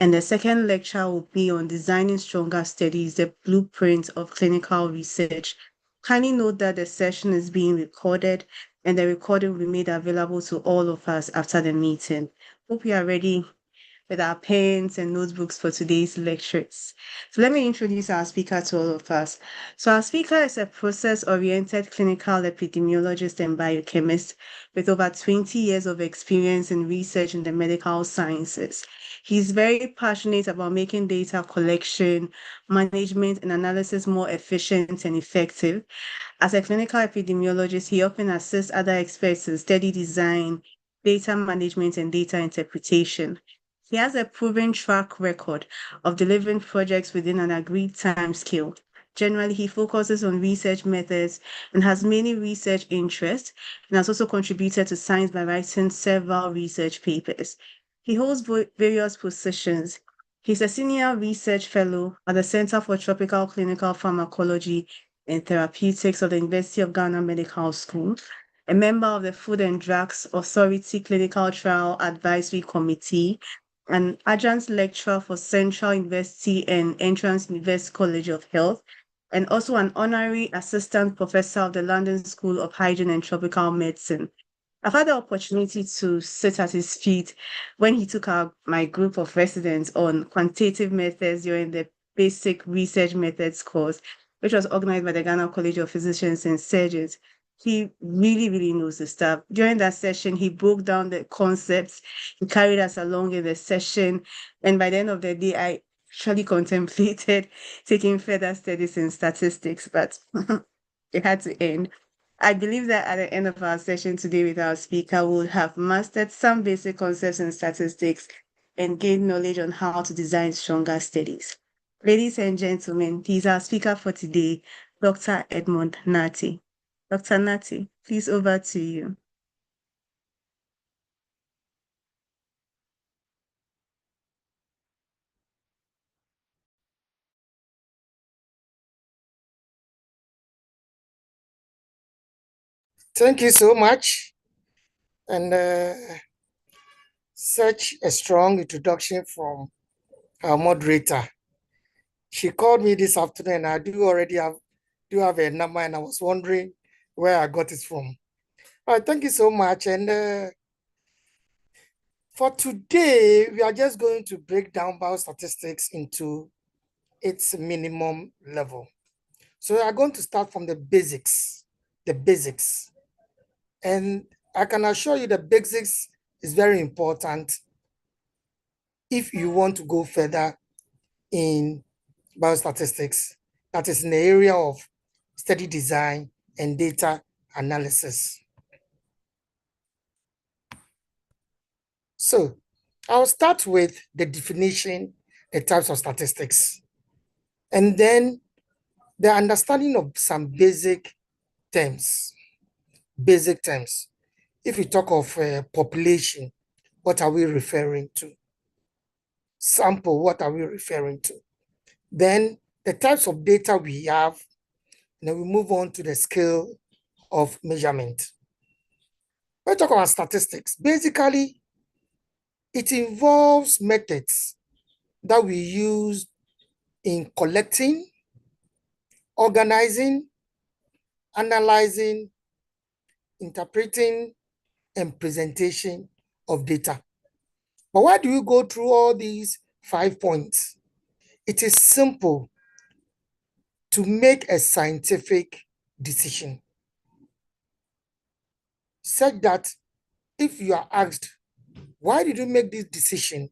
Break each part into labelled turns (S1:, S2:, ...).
S1: And the second lecture will be on designing stronger studies, the blueprint of clinical research. Kindly note that the session is being recorded and the recording will be made available to all of us after the meeting. Hope you are ready with our pens and notebooks for today's lectures. So let me introduce our speaker to all of us. So our speaker is a process-oriented clinical epidemiologist and biochemist with over 20 years of experience in research in the medical sciences. He's very passionate about making data collection, management, and analysis more efficient and effective. As a clinical epidemiologist, he often assists other experts in study design, data management, and data interpretation. He has a proven track record of delivering projects within an agreed time scale. Generally, he focuses on research methods and has many research interests and has also contributed to science by writing several research papers. He holds various positions. He's a senior research fellow at the Center for Tropical Clinical Pharmacology and Therapeutics of the University of Ghana Medical School, a member of the Food and Drugs Authority Clinical Trial Advisory Committee, an adjunct lecturer for Central University and Entrance University College of Health, and also an honorary assistant professor of the London School of Hygiene and Tropical Medicine. I've had the opportunity to sit at his feet when he took my group of residents on quantitative methods during the basic research methods course, which was organized by the Ghana College of Physicians and Surgeons. He really, really knows the stuff. During that session, he broke down the concepts. He carried us along in the session. And by the end of the day, I actually contemplated taking further studies in statistics, but it had to end. I believe that at the end of our session today with our speaker, we'll have mastered some basic concepts in statistics and gained knowledge on how to design stronger studies. Ladies and gentlemen, he's our speaker for today, Dr. Edmond Nati. Dr. Nati, please over to you.
S2: Thank you so much. And such a strong introduction from our moderator. She called me this afternoon, and I do have a number, and I was wondering where I got it from. All right, thank you so much. And for today, we are just going to break down biostatistics into its minimum level. So we are going to start from the basics, And I can assure you the basics is very important if you want to go further in biostatistics, that is in the area of study design and data analysis. So I'll start with the definition, the types of statistics, and then the understanding of some basic terms. If we talk of population, what are we referring to? Sample, what are we referring to? Then the types of data we have, and then we move on to the scale of measurement. When we talk about statistics, basically, it involves methods that we use in collecting, organizing, analyzing, interpreting, and presentation of data. But why do we go through all these 5 points? It is simple to make a scientific decision, such that if you are asked, why did you make this decision?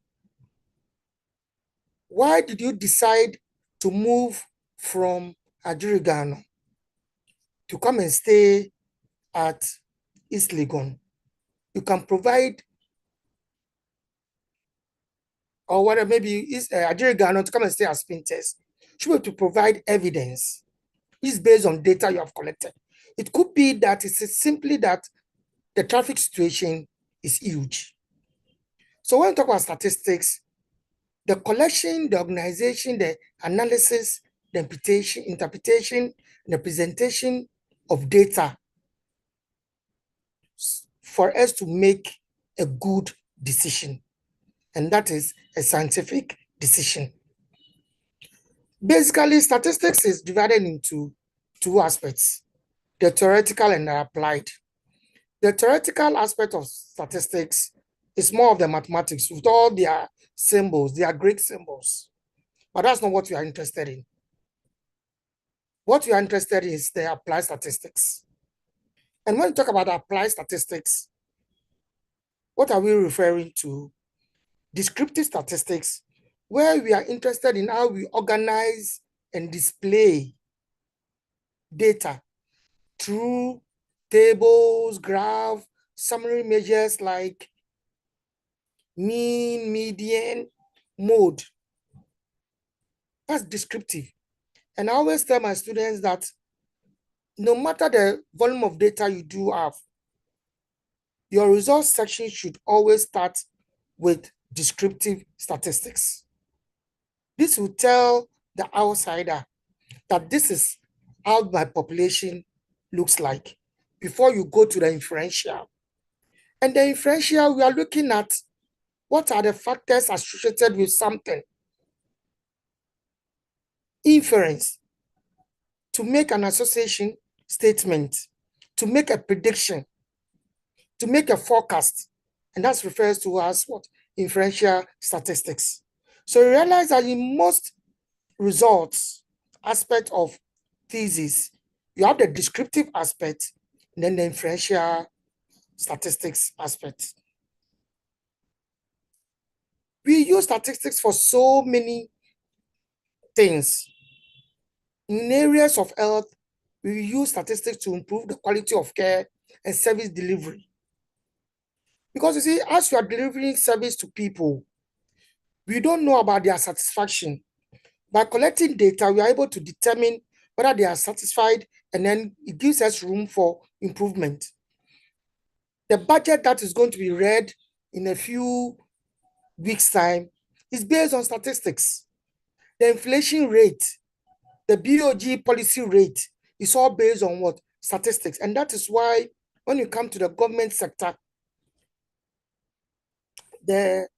S2: Why did you decide to move from Adjirigano to come and stay at East Legon? You can provide, or whatever, maybe is Adjirigano to come and stay at Spinters. You have to provide evidence. It's based on data you have collected. It could be that it's simply that the traffic situation is huge. So when we talk about statistics, the collection, the organization, the analysis, the interpretation, and the presentation of data for us to make a good decision. and that is a scientific decision. Basically, statistics is divided into two aspects, the theoretical and the applied. The theoretical aspect of statistics is more of the mathematics with all their symbols, their Greek symbols. But that's not what we are interested in. What we are interested in is the applied statistics. And when we talk about applied statistics, what are we referring to? Descriptive statistics, where we are interested in how we organize and display data through tables, graph, summary measures like mean, median, mode. That's descriptive. And I always tell my students that no matter the volume of data you do have, your results section should always start with descriptive statistics. This will tell the outsider that this is how my population looks like before you go to the inferential. And the inferential, we are looking at what are the factors associated with something. Inference, to make an association statement, to make a prediction, to make a forecast, and that refers to as what? Inferential statistics. So you realize that in most results aspect of thesis, you have the descriptive aspect and then the inferential statistics aspect. We use statistics for so many things. In areas of health, we use statistics to improve the quality of care and service delivery. Because you see, as you are delivering service to people, we don't know about their satisfaction. By collecting data, we are able to determine whether they are satisfied, and then it gives us room for improvement. The budget that is going to be read in a few weeks' time is based on statistics. The inflation rate, the BOG policy rate is all based on what? Statistics. And that is why when you come to the government sector, the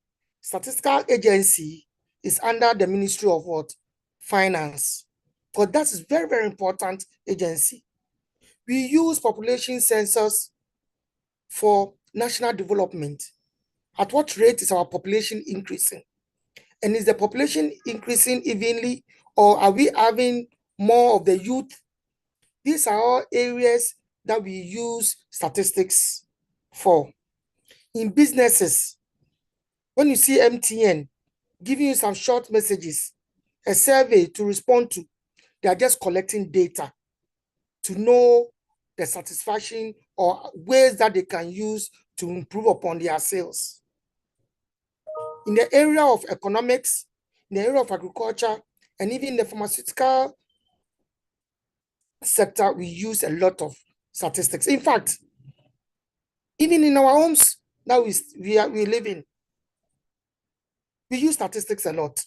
S2: statistical agency is under the Ministry of what? Finance. But that is very, very important agency. We use population census for national development. At what rate is our population increasing? And is the population increasing evenly, or are we having more of the youth? These are all areas that we use statistics for. In businesses, when you see MTN giving you some short messages, a survey to respond to, they are just collecting data to know the satisfaction or ways that they can use to improve upon their sales. In the area of economics, in the area of agriculture, and even the pharmaceutical sector, we use a lot of statistics. In fact, even in our homes that we live in, we use statistics a lot.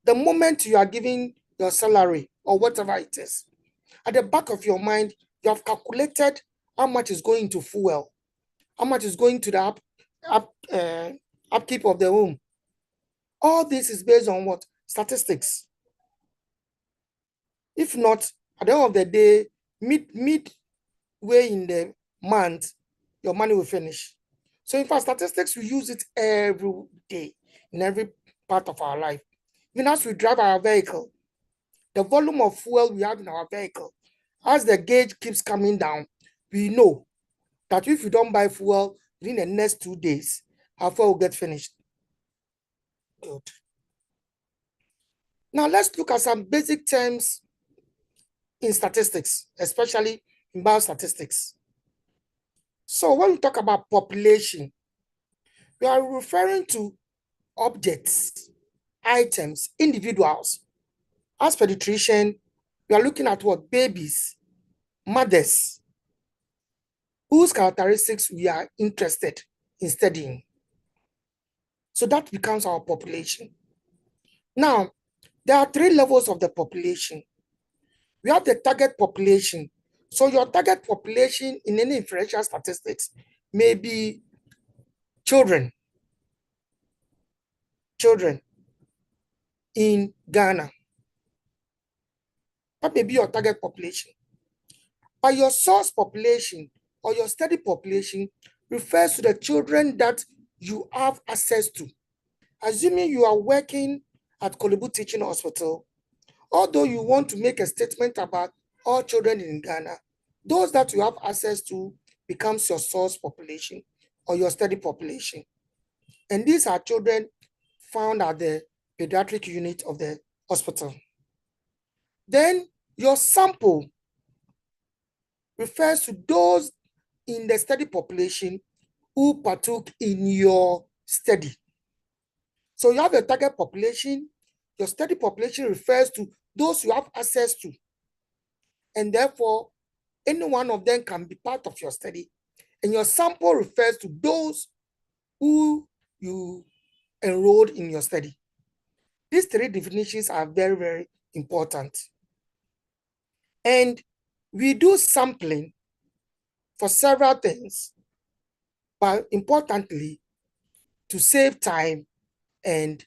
S2: The moment you are giving your salary or whatever it is, at the back of your mind, you have calculated how much is going to fuel, how much is going to the upkeep of the home. All this is based on what? Statistics. If not, at the end of the day, midway in the month, your money will finish. So in fact, statistics, we use it every day in every part of our life. Even as we drive our vehicle, the volume of fuel we have in our vehicle, as the gauge keeps coming down, we know that if you don't buy fuel within the next 2 days, our fuel will get finished. Good. Now let's look at some basic terms in statistics, especially in biostatistics. So when we talk about population, we are referring to objects, items, individuals. As per nutrition, we are looking at what? Babies, mothers, whose characteristics we are interested in studying. So that becomes our population. Now, there are 3 levels of the population. We have the target population. So your target population in any inferential statistics may be children, children in Ghana. That may be your target population. But your source population or your study population refers to the children that you have access to. Assuming you are working at Korle Bu Teaching Hospital, although you want to make a statement about all children in Ghana, those that you have access to becomes your source population or your study population. And these are children found at the pediatric unit of the hospital. Then your sample refers to those in the study population who partook in your study. So you have a target population. Your study population refers to those you have access to. And therefore, any one of them can be part of your study. And your sample refers to those who you enrolled in your study. These three definitions are very, very important. And we do sampling for several things, but importantly, to save time and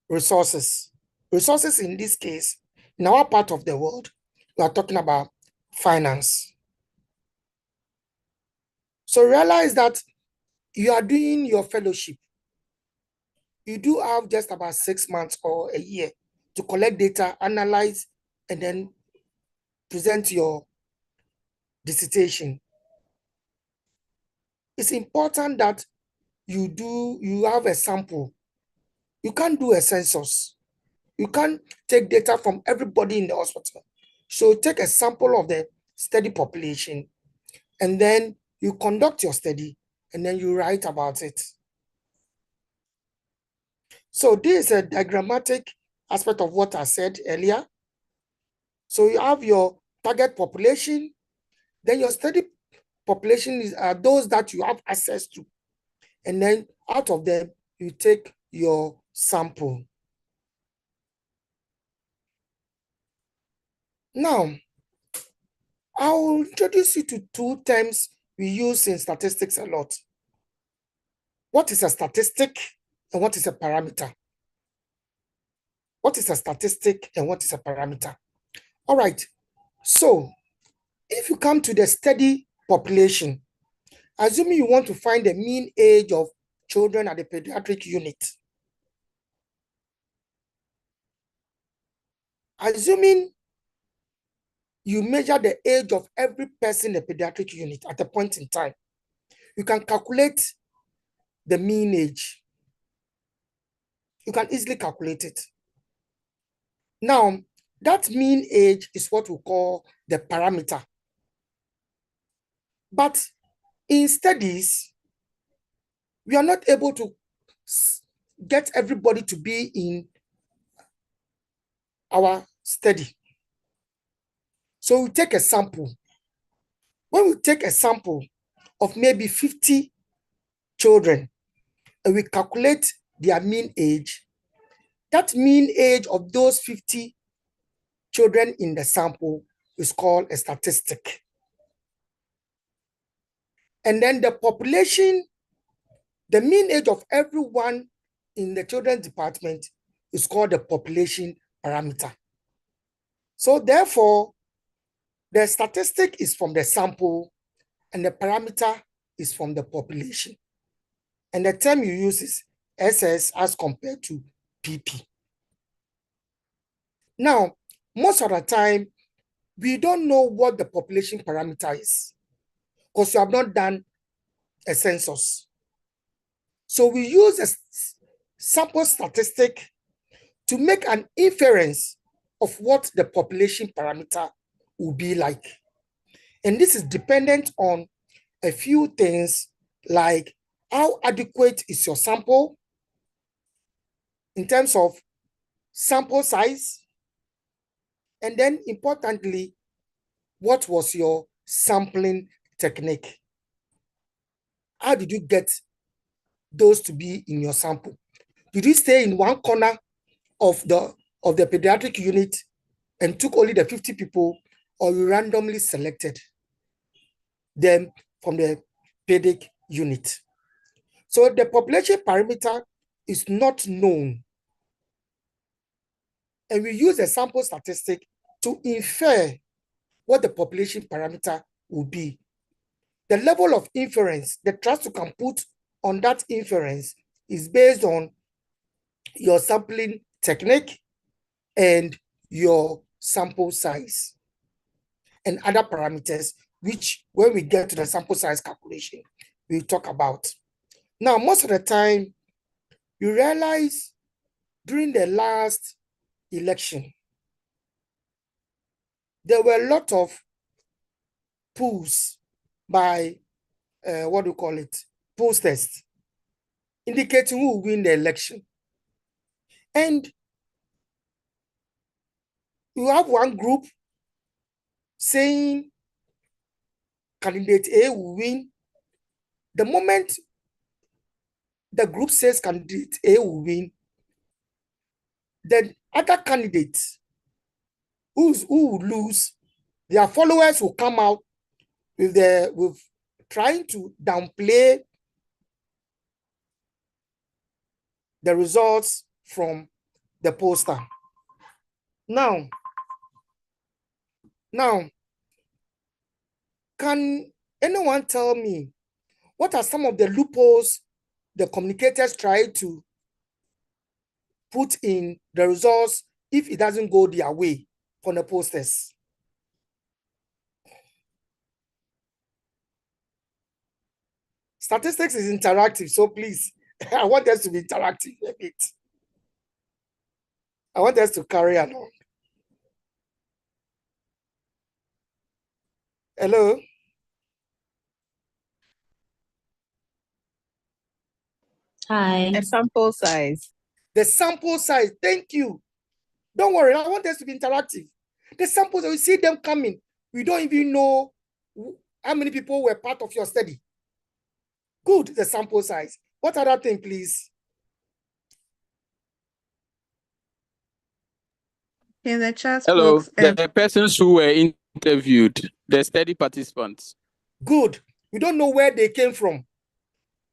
S2: resources. Resources in this case, in our part of the world, we are talking about finance. So realize that you are doing your fellowship. You do have just about 6 months or a year to collect data, analyze, and then present your dissertation. It's important that you have a sample. You can't do a census. You can't take data from everybody in the hospital. So take a sample of the study population, and then you conduct your study, and then you write about it. So this is a diagrammatic aspect of what I said earlier. So you have your target population, then your study population are those that you have access to. And then out of them, you take your sample. Now, I'll introduce you to two terms we use in statistics a lot. What is a statistic and what is a parameter? What is a statistic and what is a parameter? All right, so if you come to the study population, assuming you want to find the mean age of children at the pediatric unit, assuming you measure the age of every person in the pediatric unit at a point in time, you can calculate the mean age. You can easily calculate it. Now, that mean age is what we call the parameter. But in studies, we are not able to get everybody to be in our study. So we take a sample. When we take a sample of maybe 50 children and we calculate their mean age, that mean age of those 50 children in the sample is called a statistic. And then the population, the mean age of everyone in the children's department is called the population parameter. So therefore, the statistic is from the sample and the parameter is from the population. And the term you use is SS as compared to PP. Now, most of the time, we don't know what the population parameter is because you have not done a census. So we use a sample statistic to make an inference of what the population parameter will be like. And this is dependent on a few things like how adequate is your sample in terms of sample size, and then importantly, what was your sampling technique? How did you get those to be in your sample? Did you stay in one corner of the pediatric unit and took only the 50 people, or you randomly selected them from the pediatric unit? So the population parameter is not known. And we use a sample statistic to infer what the population parameter will be. The level of inference, the trust you can put on that inference is based on your sampling technique and your sample size and other parameters, which when we get to the sample size calculation, we'll talk about. Now, most of the time, you realize during the last election, there were a lot of polls by, what do you call it, pollsters, indicating who will win the election. And you have one group saying candidate A will win. The moment the group says candidate A will win, then other candidates who will lose, their followers will come out with trying to downplay the results from the pollster. Now, can anyone tell me what are some of the loopholes the communicators try to put in the results if it doesn't go their way from the pollsters? Statistics is interactive, so please, I want us to be interactive a bit. I want us to carry along. Hello?
S3: Hi.
S4: A sample size.
S2: The sample size, thank you. Don't worry, I want us to be interactive. The samples, we see them coming. We don't even know how many people were part of your study. Good, the sample size. What other thing, please?
S1: In the chat
S5: Hello,
S1: box,
S5: the persons who were interviewed, the study participants.
S2: Good. We don't know where they came from.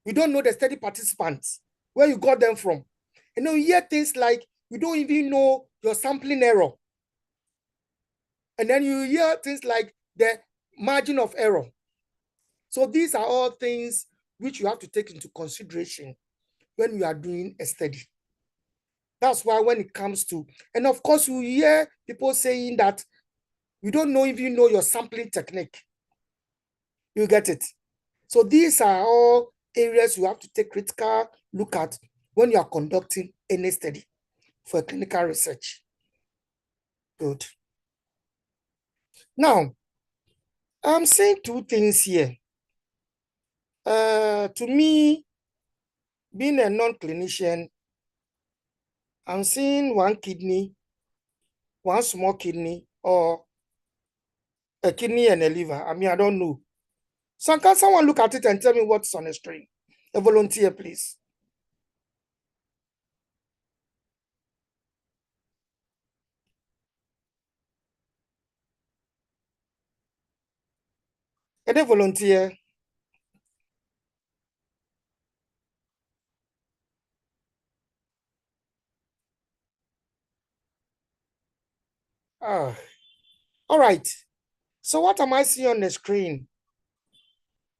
S2: We don't know the study participants, where you got them from. And then you hear things like, you don't even know your sampling error. And then you hear things like the margin of error. So these are all things which you have to take into consideration when you are doing a study. That's why when it comes to, and of course you hear people saying that you don't know if you know your sampling technique. You get it? So these are all areas you have to take critical look at when you are conducting any study for clinical research. Good. Now, I'm saying two things here. To me, being a non-clinician, I'm seeing one kidney, one small kidney, or a kidney and a liver. I mean, I don't know. So can someone look at it and tell me what's on the screen? A volunteer, please. A volunteer. All right. So what am I seeing on the screen?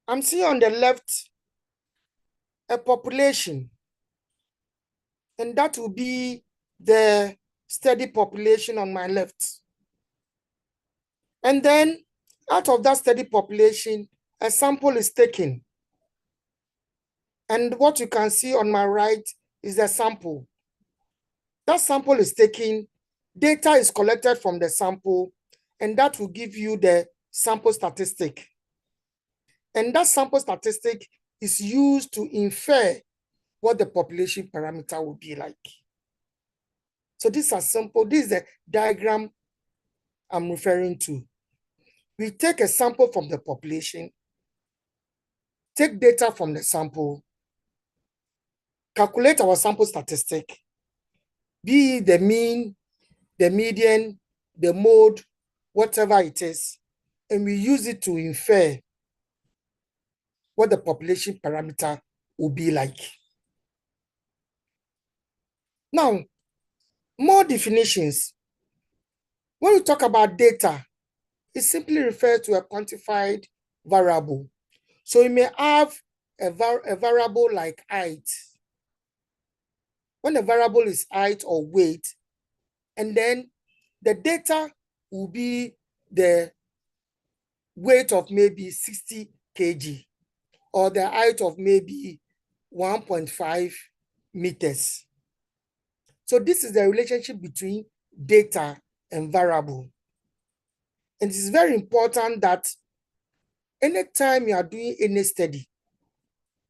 S2: I'm seeing on the left a population, and that will be the study population on my left. And then out of that study population, a sample is taken. And what you can see on my right is the sample. That sample is taken, data is collected from the sample, and that will give you the sample statistic. And that sample statistic is used to infer what the population parameter will be like. So this is simple. This is the diagram I'm referring to. We take a sample from the population, take data from the sample, calculate our sample statistic, be it the mean, the median, the mode, whatever it is, and we use it to infer what the population parameter will be like. Now, more definitions. When we talk about data, it simply refers to a quantified variable. So you may have a variable like height. When a variable is height or weight, and then the data will be the weight of maybe 60 kg or the height of maybe 1.5 meters. So this is the relationship between data and variable. And it is very important that anytime you are doing any study,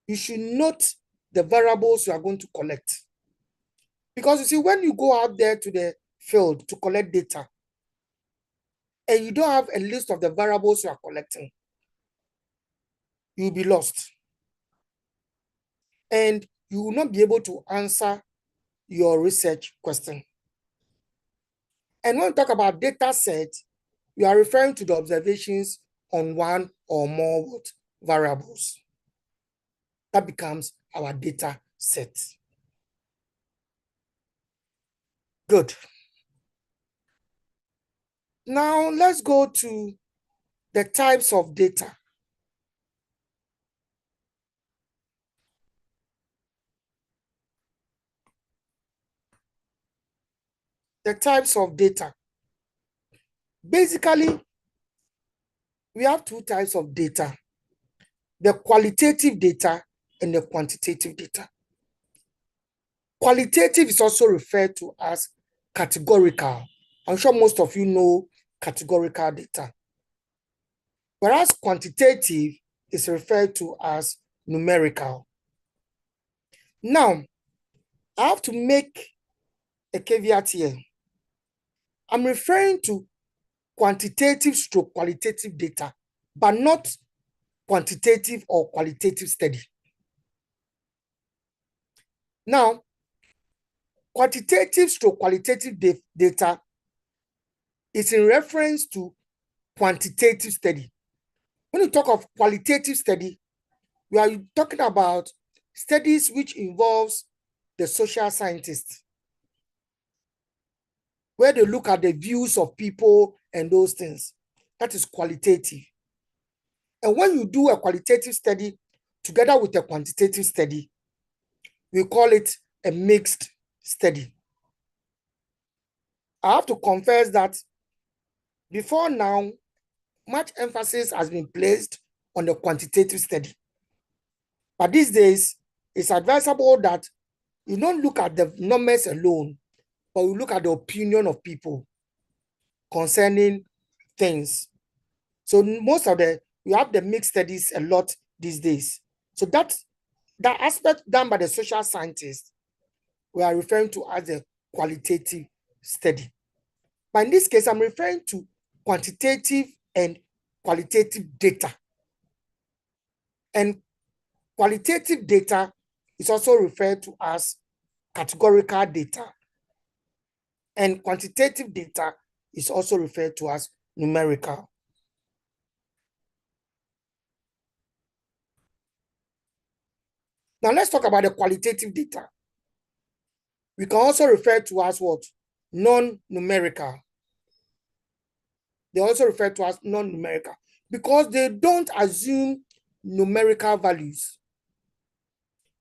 S2: you should note the variables you are going to collect. Because you see, when you go out there to the field to collect data, and you don't have a list of the variables you are collecting, you'll be lost. And you will not be able to answer your research question. And when we talk about data set, we are referring to the observations on one or more variables. That becomes our data set. Good. Now let's go to the types of data. The types of data. Basically, we have two types of data: the qualitative data and the quantitative data. Qualitative is also referred to as categorical. I'm sure most of you know categorical data. Whereas quantitative is referred to as numerical. Now, I have to make a caveat here. I'm referring to quantitative stroke qualitative data, but not quantitative or qualitative study. Now, quantitative stroke qualitative data is in reference to quantitative study. When you talk of qualitative study, we are talking about studies which involves the social scientists, where they look at the views of people and those things. That is qualitative. And when you do a qualitative study together with a quantitative study, we call it a mixed study. I have to confess that before now, much emphasis has been placed on the quantitative study. But these days, it's advisable that you don't look at the numbers alone, but you look at the opinion of people concerning things. So most of you have the mixed studies a lot these days. So that aspect done by the social scientists, we are referring to as a qualitative study. But in this case, I'm referring to quantitative and qualitative data. And qualitative data is also referred to as categorical data. And quantitative data is also referred to as numerical. Now let's talk about the qualitative data. We can also refer to as what? Non-numerical. They also refer to as non-numerical because they don't assume numerical values.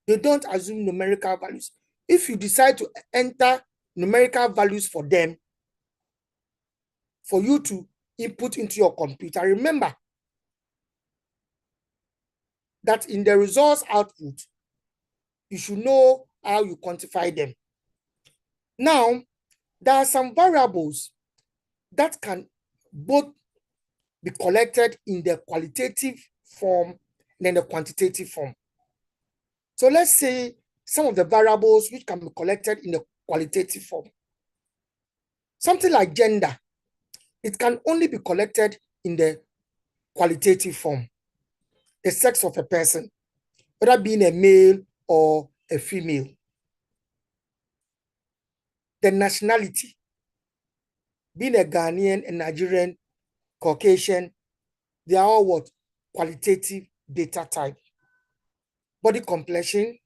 S2: They don't assume numerical values. If you decide to enter numerical values for them, for you to input into your computer, remember that in the results output, you should know how you quantify them. Now, there are some variables that can both be collected in the qualitative form and then the quantitative form. So let's say some of the variables which can be collected in the qualitative form. Something like gender, it can only be collected in the qualitative form. The sex of a person, whether being a male or a female. The nationality, being a Ghanaian, a Nigerian, Caucasian, they are all what? Qualitative data type. Body complexion.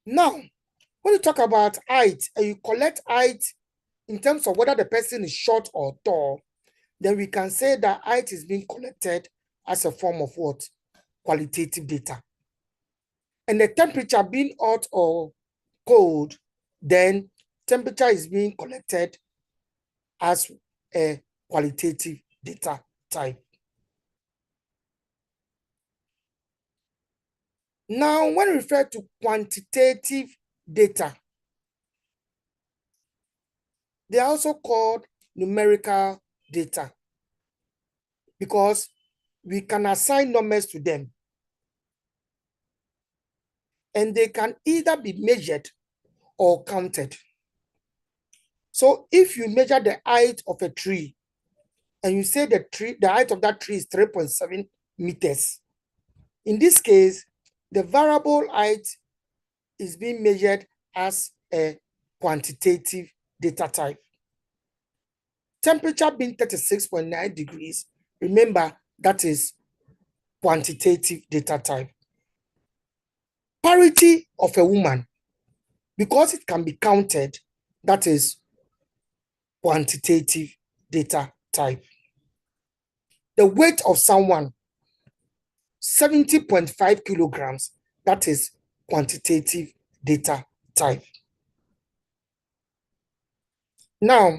S2: Now, When you talk about height and you collect height in terms of whether the person is short or tall, then we can say that height is being collected as a form of what? Qualitative data. And the temperature being hot or cold, then temperature is being collected as a qualitative data type. Now, when we refer to quantitative data, they are also called numerical data because we can assign numbers to them. And they can either be measured or counted. So if you measure the height of a tree and you say the height of that tree is 3.7 meters, in this case, the variable height is being measured as a quantitative data type. Temperature being 36.9 degrees, remember that is quantitative data type. Parity of a woman, because it can be counted, that is quantitative data type. The weight of someone, 70.5 kilograms, that is quantitative data type. Now,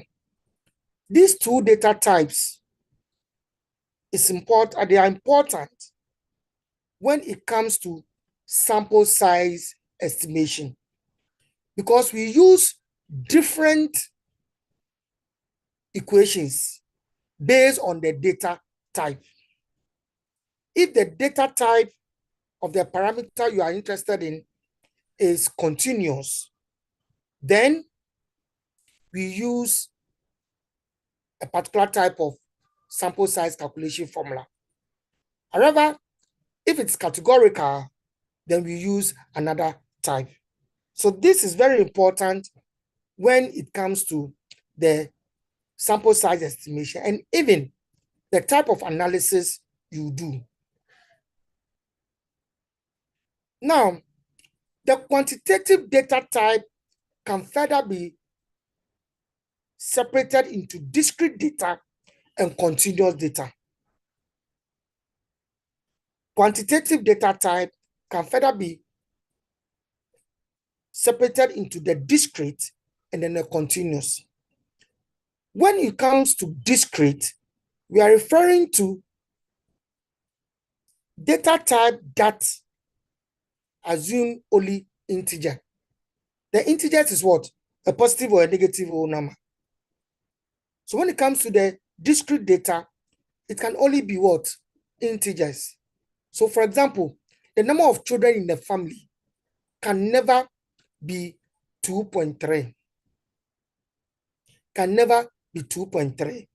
S2: these two data types they are important when it comes to sample size estimation, because we use different equations based on the data type. If the data type of the parameter you are interested in is continuous, then we use a particular type of sample size calculation formula. However, if it's categorical, then we use another type. So this is very important when it comes to the sample size estimation and even the type of analysis you do. Now, the quantitative data type can further be separated into discrete data and continuous data. Quantitative data type can further be separated into the discrete and then the continuous. When it comes to discrete, we are referring to data type that assume only integer. The integers is what? A positive or a negative whole number. So when it comes to the discrete data, it can only be what? Integers. So for example, the number of children in the family can never be 2.3. Can never be 2.3.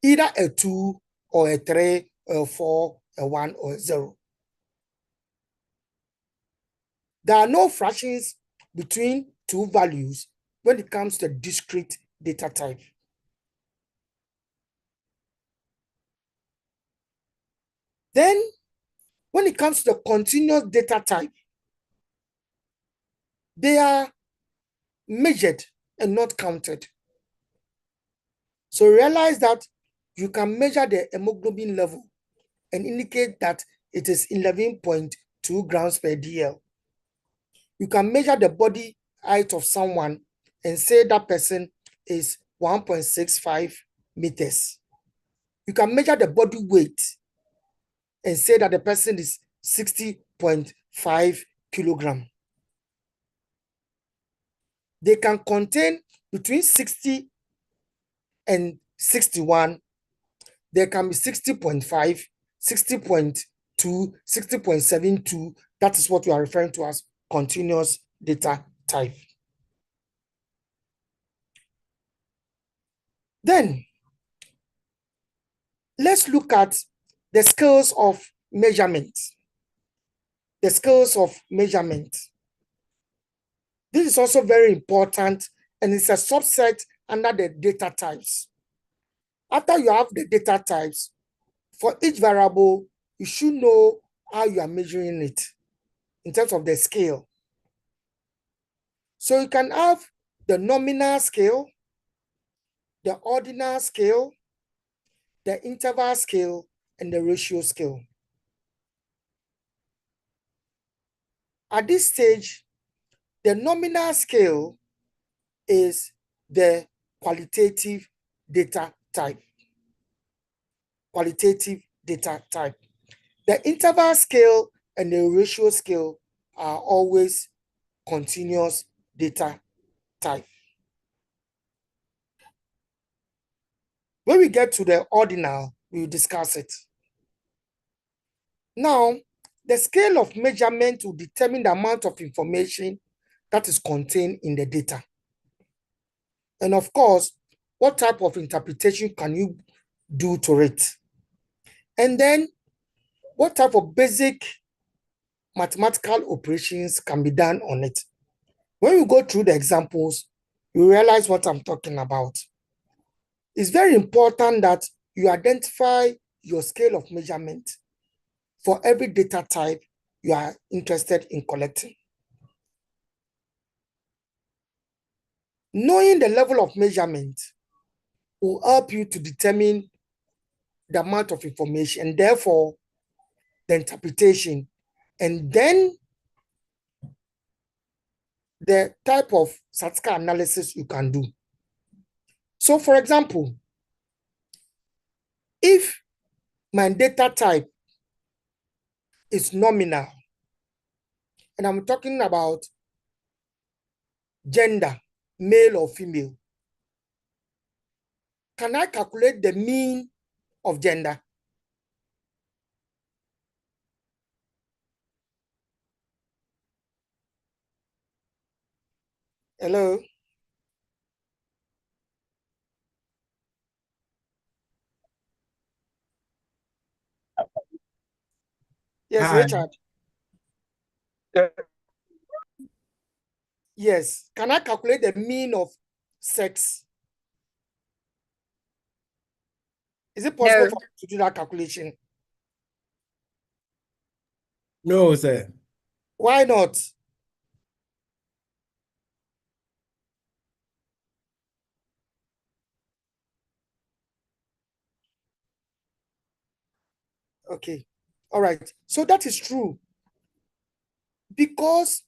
S2: Either a 2 or a 3, a 4, a 1 or a 0. There are no fractions between two values when it comes to discrete data type. Then, when it comes to the continuous data type, they are measured and not counted. So realize that you can measure the hemoglobin level and indicate that it is 11.2 grams per DL. You can measure the body height of someone and say that person is 1.65 meters. You can measure the body weight and say that the person is 60.5 kilograms. They can contain between 60 and 61. There can be 60.5, 60.2, 60.72. That is what we are referring to as continuous data type. Then, let's look at the scales of measurement. The scales of measurement. This is also very important, and it's a subset under the data types. After you have the data types, for each variable, you should know how you are measuring it in terms of the scale. So you can have the nominal scale, the ordinal scale, the interval scale, and the ratio scale. At this stage, the nominal scale is the qualitative data type. Qualitative data type. The interval scale and the ratio scale are always continuous data type. When we get to the ordinal, we will discuss it. Now, the scale of measurement will determine the amount of information that is contained in the data. And of course, what type of interpretation can you do to it? And then, what type of basic mathematical operations can be done on it? When we go through the examples, you realize what I'm talking about. It's very important that you identify your scale of measurement for every data type you are interested in collecting. Knowing the level of measurement will help you to determine the amount of information, and therefore the interpretation, and then the type of statistical analysis you can do. So for example, if my data type is nominal, and I'm talking about gender, male or female, can I calculate the mean of gender? Hello? Yes,
S4: Hi.
S2: Richard. Yes. Can I calculate the mean of sex? Is it possible
S3: No.
S2: for me to do that calculation?
S4: No, sir.
S2: Why not? Okay. All right. So that is true. Because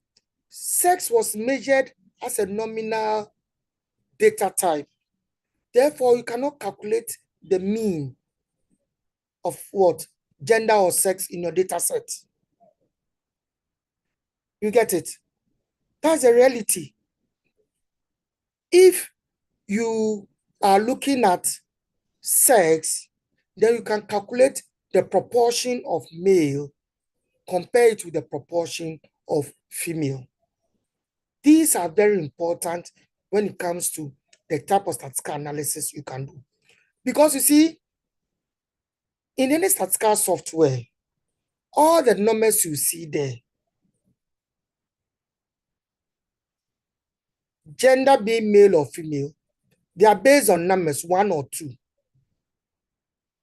S2: sex was measured as a nominal data type. Therefore, you cannot calculate the mean of what? Gender or sex in your data set. You get it? That's a reality. If you are looking at sex, then you can calculate the proportion of male compared to the proportion of female. These are very important when it comes to the type of statistical analysis you can do. Because you see, in any statistical software, all the numbers you see there, gender being male or female, they are based on numbers 1 or 2.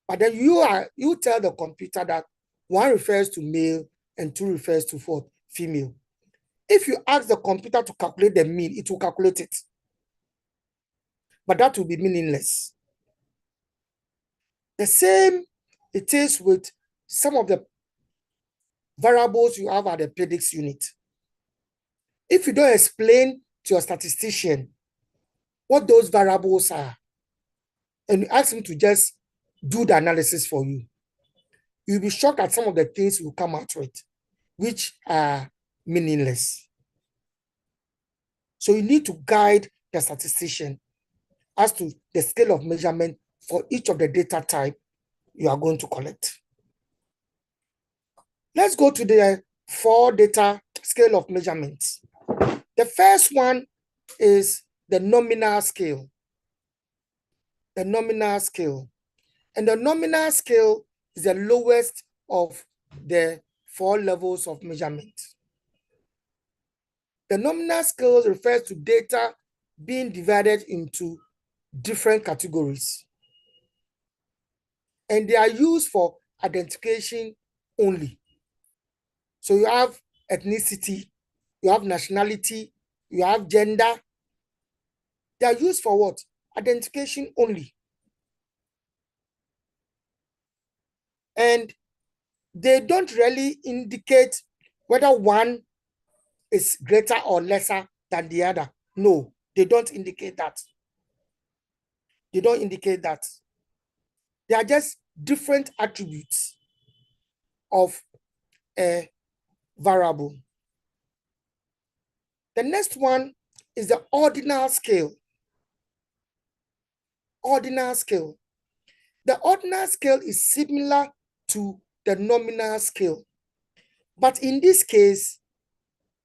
S2: But then you tell the computer that 1 refers to male and 2 refers to what? Female. If you ask the computer to calculate the mean, it will calculate it. But that will be meaningless. The same it is with some of the variables you have at the predicts unit. If you don't explain to your statistician what those variables are, and you ask him to just do the analysis for you, you'll be shocked at some of the things you will come out with, which are meaningless. So you need to guide the statistician as to the scale of measurement for each of the data type you are going to collect. Let's go to the 4 data scale of measurements. The first one is the nominal scale. The nominal scale. And the nominal scale is the lowest of the 4 levels of measurement. The nominal scale refers to data being divided into different categories. And they are used for identification only. So you have ethnicity, you have nationality, you have gender. They are used for what? Identification only. And they don't really indicate whether one is greater or lesser than the other. No, they don't indicate that. They don't indicate that. They are just different attributes of a variable. The next one is the ordinal scale. Ordinal scale. The ordinal scale is similar to the nominal scale, but in this case,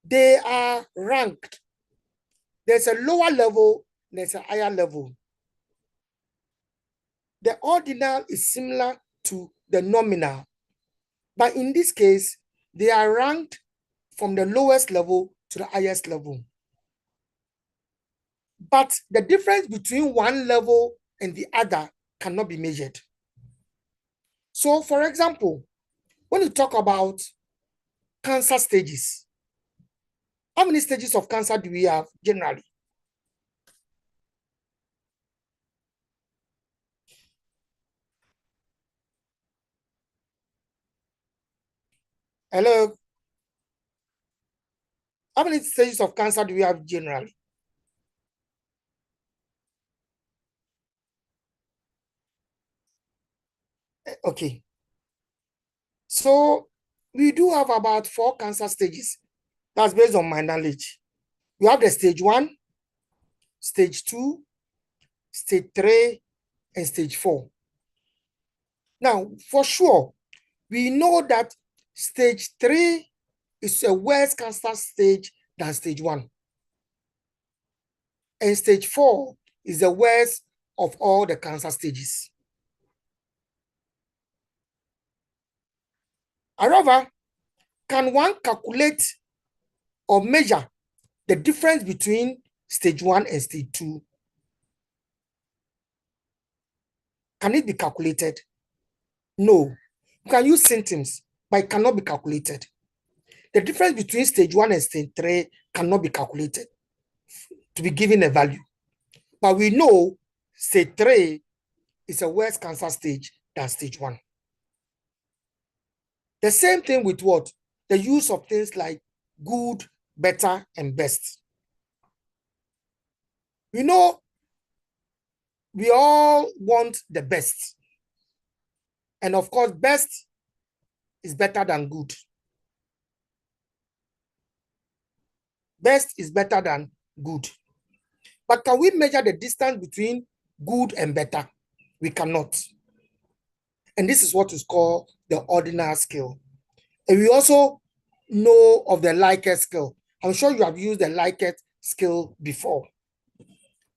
S2: they are ranked. There's a lower level, there's a higher level. The ordinal is similar to the nominal, but in this case, they are ranked from the lowest level to the highest level. But the difference between one level and the other cannot be measured. So, for example, when you talk about cancer stages, how many stages of cancer do we have generally? Hello? How many stages of cancer do we have generally? Okay. So we do have about 4 cancer stages. That's based on my knowledge. You have the stage 1, stage 2, stage 3, and stage 4. Now, for sure, we know that stage 3 is a worse cancer stage than stage 1. And stage 4 is the worst of all the cancer stages. However, can one calculate or measure the difference between stage 1 and stage 2? Can it be calculated? No. You can use symptoms, but it cannot be calculated. The difference between stage 1 and stage 3 cannot be calculated to be given a value. But we know stage 3 is a worse cancer stage than stage 1. The same thing with what? The use of things like good, better, and best. We know we all want the best. And of course, best is better than good. Best is better than good. But can we measure the distance between good and better? We cannot. And this is what is called the ordinal scale. And we also know of the Likert scale. I'm sure you have used the Likert scale before.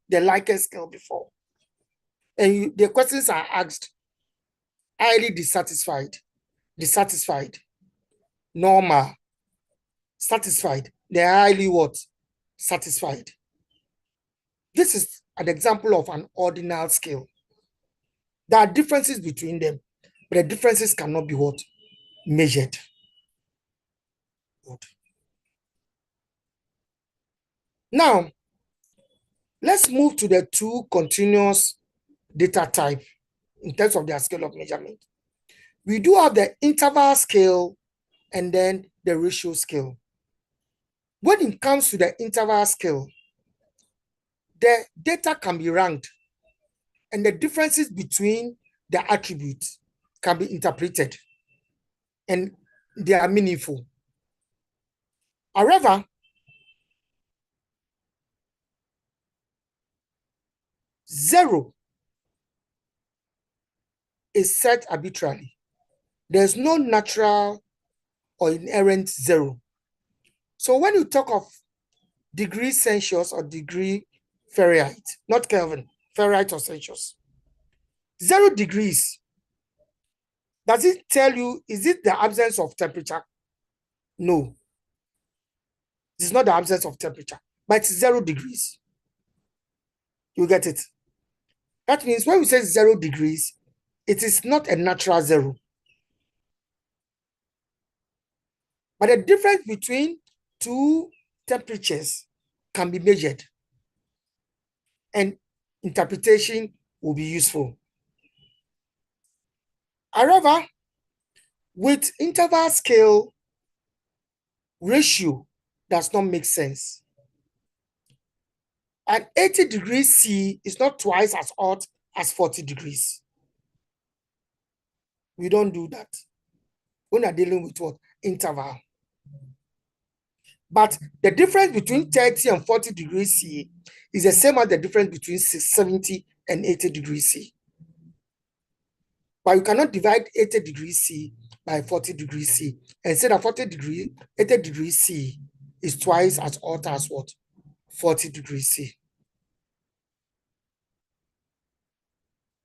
S2: The Likert scale before. And the questions are asked: highly dissatisfied, dissatisfied, normal, satisfied. They're highly what? Satisfied. This is an example of an ordinal scale. There are differences between them, but the differences cannot be what? Measured. Good. Now, let's move to the 2 continuous data type in terms of their scale of measurement. We do have the interval scale and then the ratio scale. When it comes to the interval scale, the data can be ranked and the differences between the attributes can be interpreted and they are meaningful. However, 0 is set arbitrarily. There's no natural or inherent 0. So when you talk of degree Celsius or degree Fahrenheit, not Kelvin, Fahrenheit or Celsius, 0 degrees, does it tell you, is it the absence of temperature? No. It's not the absence of temperature, but it's 0 degrees. You get it? That means when we say 0 degrees, it is not a natural 0. But the difference between 2 temperatures can be measured and interpretation will be useful. However, with interval scale, ratio does not make sense. An 80 degrees C is not twice as hot as 40 degrees. We don't do that when we're dealing with what? Interval. But the difference between 30 and 40 degrees C is the same as the difference between 70 and 80 degrees C. But you cannot divide 80 degrees C by 40 degrees C and say that 80 degrees C is twice as hot as what? 40 degrees C.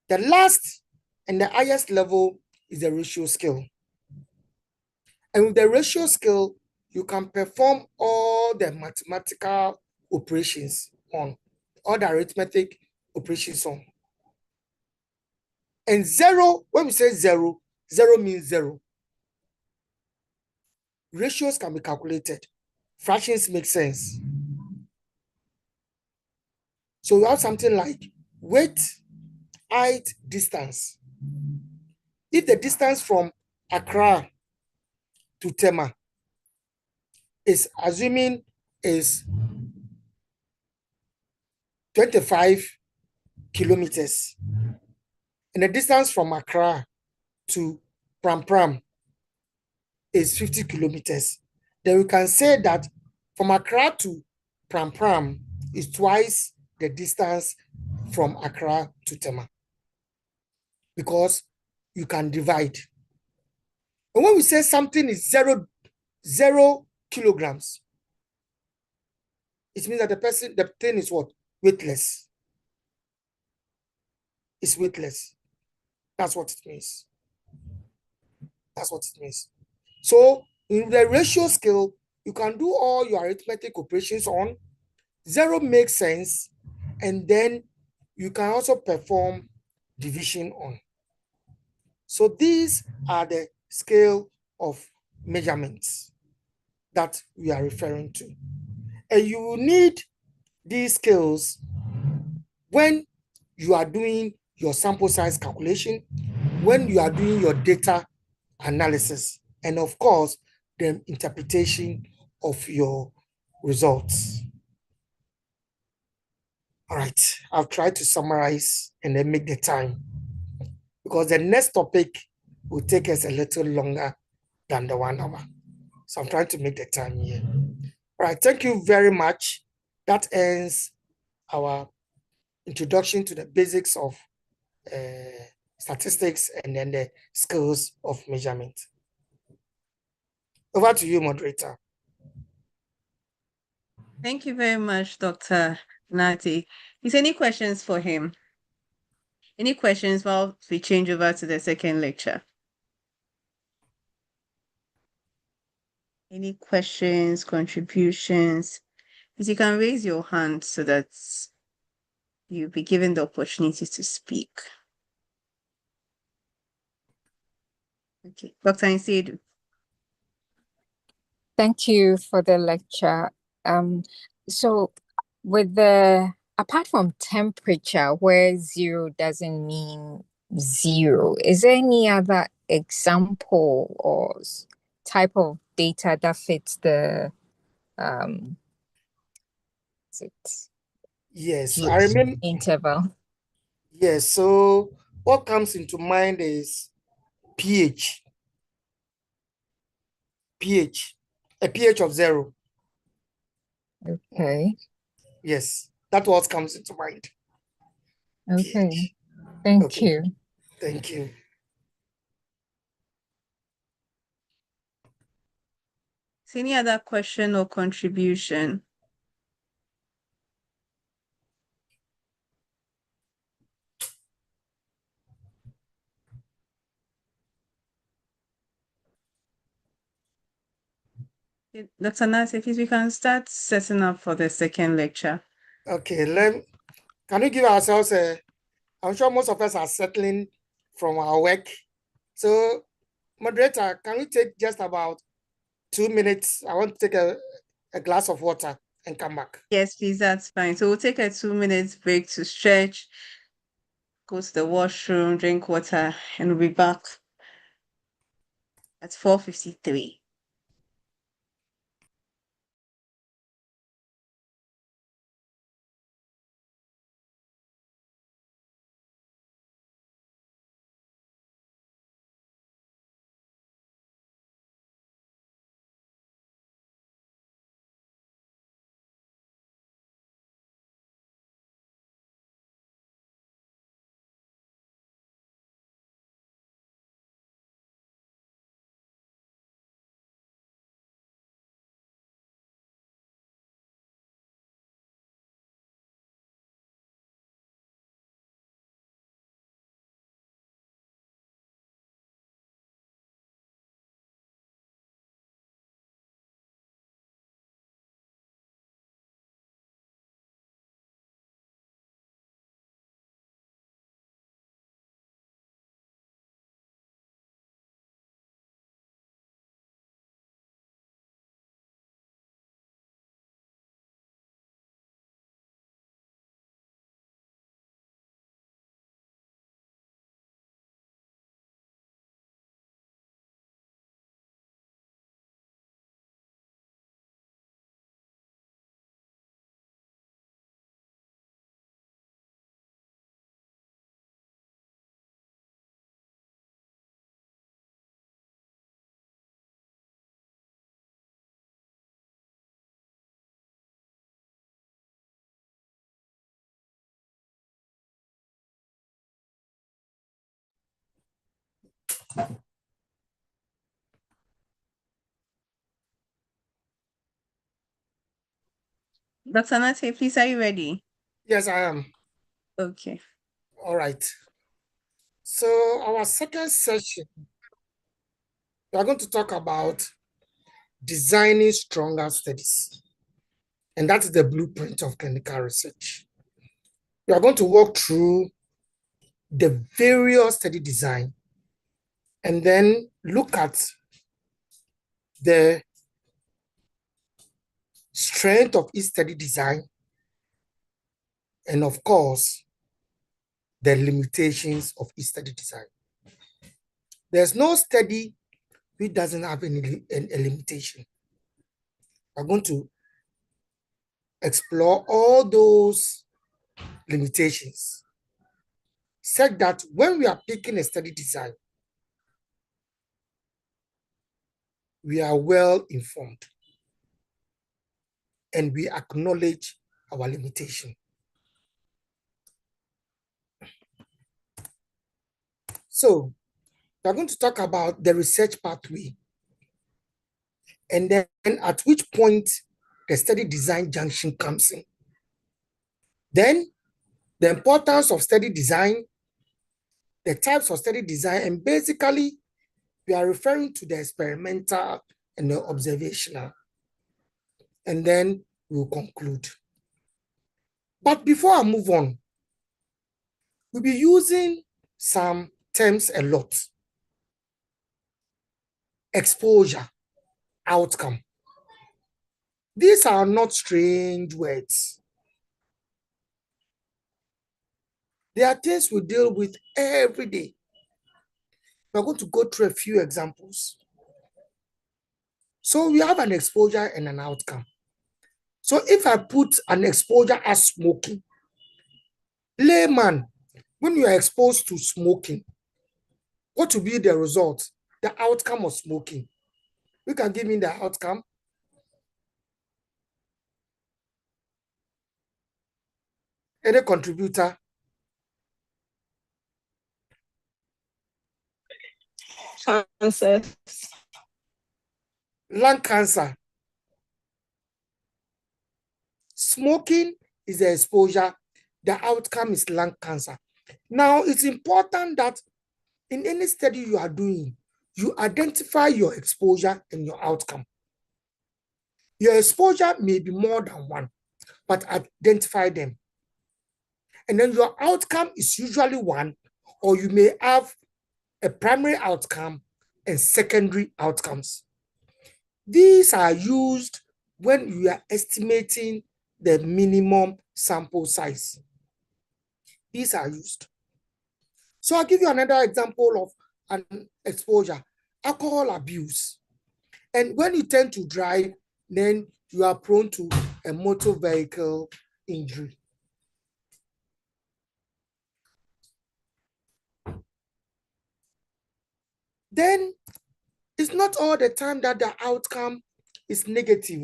S2: The last and the highest level is the ratio scale. And with the ratio scale, you can perform all the mathematical operations on, all the arithmetic operations on. And zero, when we say zero, zero means zero. Ratios can be calculated. Fractions make sense. So you have something like width, height, distance. If the distance from Accra to Tema is assuming is 25 kilometers, and the distance from Accra to Pram Pram is 50 kilometers, then we can say that from Accra to Pram Pram is twice the distance from Accra to Tema, because you can divide. And when we say something is zero kilograms, it means that the thing is what? Weightless. It's weightless. That's what it means. That's what it means. So in the ratio scale, you can do all your arithmetic operations on. Zero makes sense. And then you can also perform division on. So these are the scale of measurements that we are referring to. And you will need these scales when you are doing your sample size calculation, when you are doing your data analysis, and of course, the interpretation of your results. All right, I'll try to summarize and then make the time, because the next topic will take us a little longer than the 1 hour. So I'm trying to make the time here. All right, thank you very much. That ends our introduction to the basics of statistics and then the skills of measurement. Over to you, moderator.
S1: Thank you very much, Dr. Nati. Is any questions for him? Any questions while we change over to the second lecture? Any questions, contributions? If you can raise your hand so that you'll be given the opportunity to speak. Okay, Dr. Nsedu.
S6: Thank you for the lecture. So with apart from temperature, where zero doesn't mean zero, is there any other example or type of data that fits the
S2: Yes, I remember
S6: interval?
S2: Yes, so what comes into mind is pH. A pH of 0.
S6: Okay.
S2: Yes, that's what comes into mind.
S6: Okay.
S2: pH.
S6: Thank you.
S2: Thank you.
S1: Is any other question or contribution? Dr. Nasi, if we can start setting up for the second lecture.
S2: Okay, can we give ourselves I'm sure most of us are settling from our work. So, moderator, can we take just about 2 minutes? I want to take a glass of water and come back.
S1: Yes, please, that's fine. So we'll take a 2 minutes break to stretch, go to the washroom, drink water, and we'll be back at 4:53. Dr. Nate, please, are you ready?
S2: Yes, I am.
S1: Okay.
S2: All right. So our second session, we are going to talk about designing stronger studies. And that's the blueprint of clinical research. We are going to walk through the various study design and then look at the strength of each study design and, of course, the limitations of each study design. There's no study which doesn't have a limitation. I'm going to explore all those limitations, such that when we are picking a study design, we are well informed and we acknowledge our limitation. So we're going to talk about the research pathway and then at which point the study design junction comes in. Then the importance of study design, the types of study design, and basically we are referring to the experimental and the observational. And then we'll conclude. But before I move on, we'll be using some terms a lot. Exposure, outcome. These are not strange words. They are things we deal with every day. We're going to go through a few examples. So we have an exposure and an outcome. So if I put an exposure as smoking, layman, when you are exposed to smoking, what will be the result? The outcome of smoking. You can give me the outcome. Any contributor?
S3: Cancer.
S2: Lung cancer. Smoking is the exposure. The outcome is lung cancer. Now, it's important that in any study you are doing, you identify your exposure and your outcome. Your exposure may be more than one, but identify them. And then your outcome is usually one, or you may have a primary outcome and secondary outcomes. These are used when you are estimating the minimum sample size. These are used. So I'll give you another example of an exposure, alcohol abuse. And when you tend to drive, then you are prone to a motor vehicle injury. Then it's not all the time that the outcome is negative.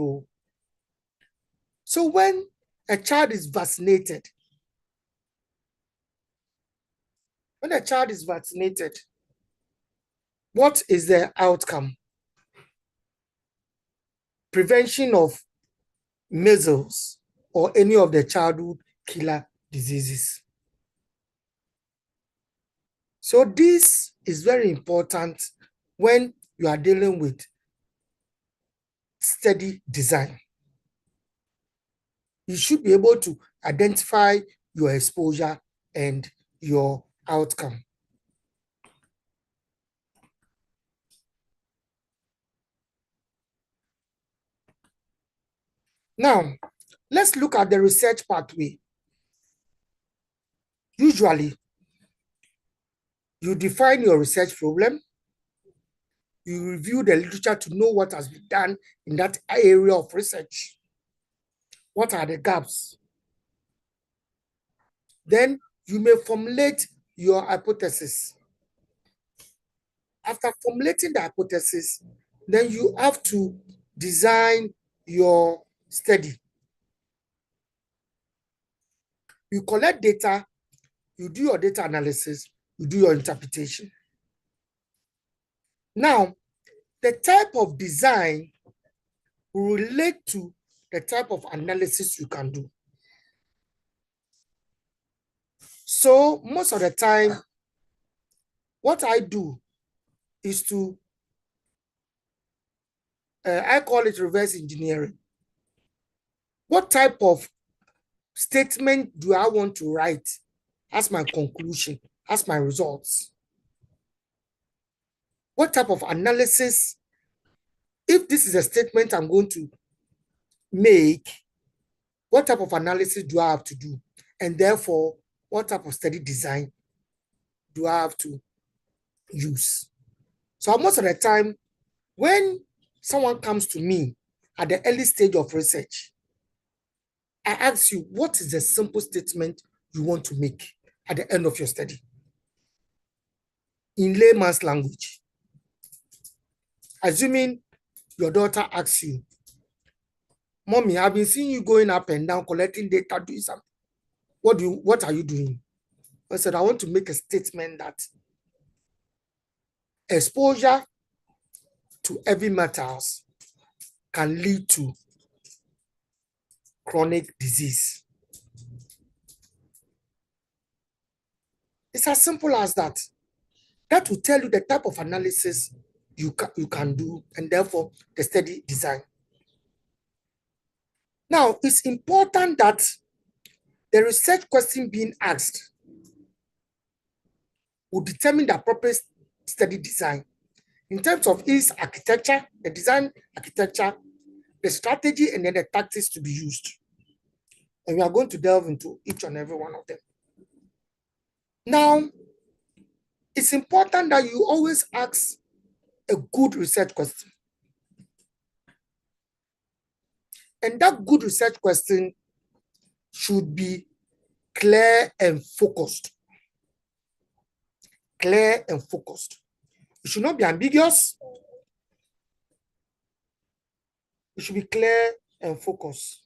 S2: So when a child is vaccinated, what is the outcome? Prevention of measles or any of the childhood killer diseases. So this is very important when you are dealing with study design. You should be able to identify your exposure and your outcome. Now, let's look at the research pathway. Usually, you define your research problem, you review the literature to know what has been done in that area of research. What are the gaps? Then you may formulate your hypothesis. After formulating the hypothesis, then you have to design your study. You collect data, you do your data analysis, you do your interpretation. Now, the type of design will relate to the type of analysis you can do. So most of the time, what I do is to, I call it reverse engineering. What type of statement do I want to write as my conclusion, as my results? What type of analysis, if this is a statement I'm going to make, what type of analysis do I have to do? And therefore, what type of study design do I have to use? So most of the time, when someone comes to me at the early stage of research, I ask you, what is the simple statement you want to make at the end of your study? In layman's language. Assuming your daughter asks you, Mommy, I've been seeing you going up and down, collecting data, doing something. What are you doing? I said, I want to make a statement that exposure to heavy metals can lead to chronic disease. It's as simple as that. That will tell you the type of analysis you can do, and therefore the study design. Now, it's important that the research question being asked will determine the appropriate study design in terms of its architecture, the design architecture, the strategy, and then the tactics to be used. And we are going to delve into each and every one of them. Now, it's important that you always ask a good research question. And that good research question should be clear and focused. Clear and focused. It should not be ambiguous. It should be clear and focused.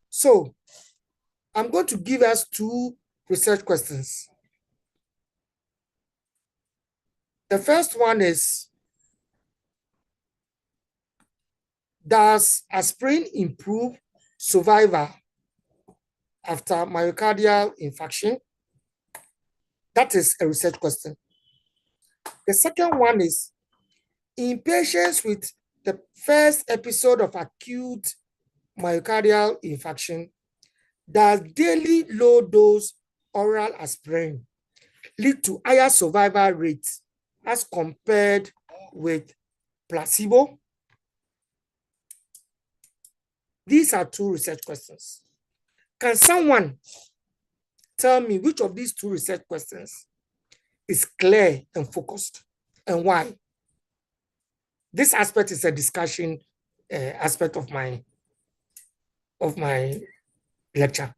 S2: So, I'm going to give us two research questions. The first one is, does aspirin improve survival after myocardial infarction? That is a research question. The second one is, in patients with the first episode of acute myocardial infarction, does daily low-dose oral aspirin lead to higher survival rates as compared with placebo? These are two research questions. Can someone tell me which of these two research questions is clear and focused, and why? This aspect is a discussion aspect of my lecture.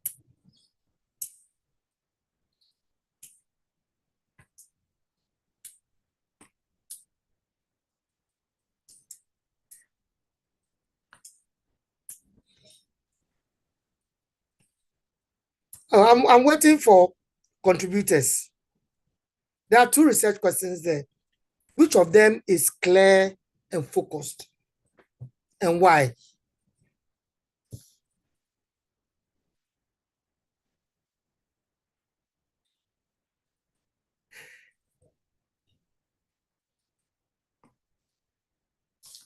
S2: I'm waiting for contributors. There are two research questions there. Which of them is clear and focused, and why?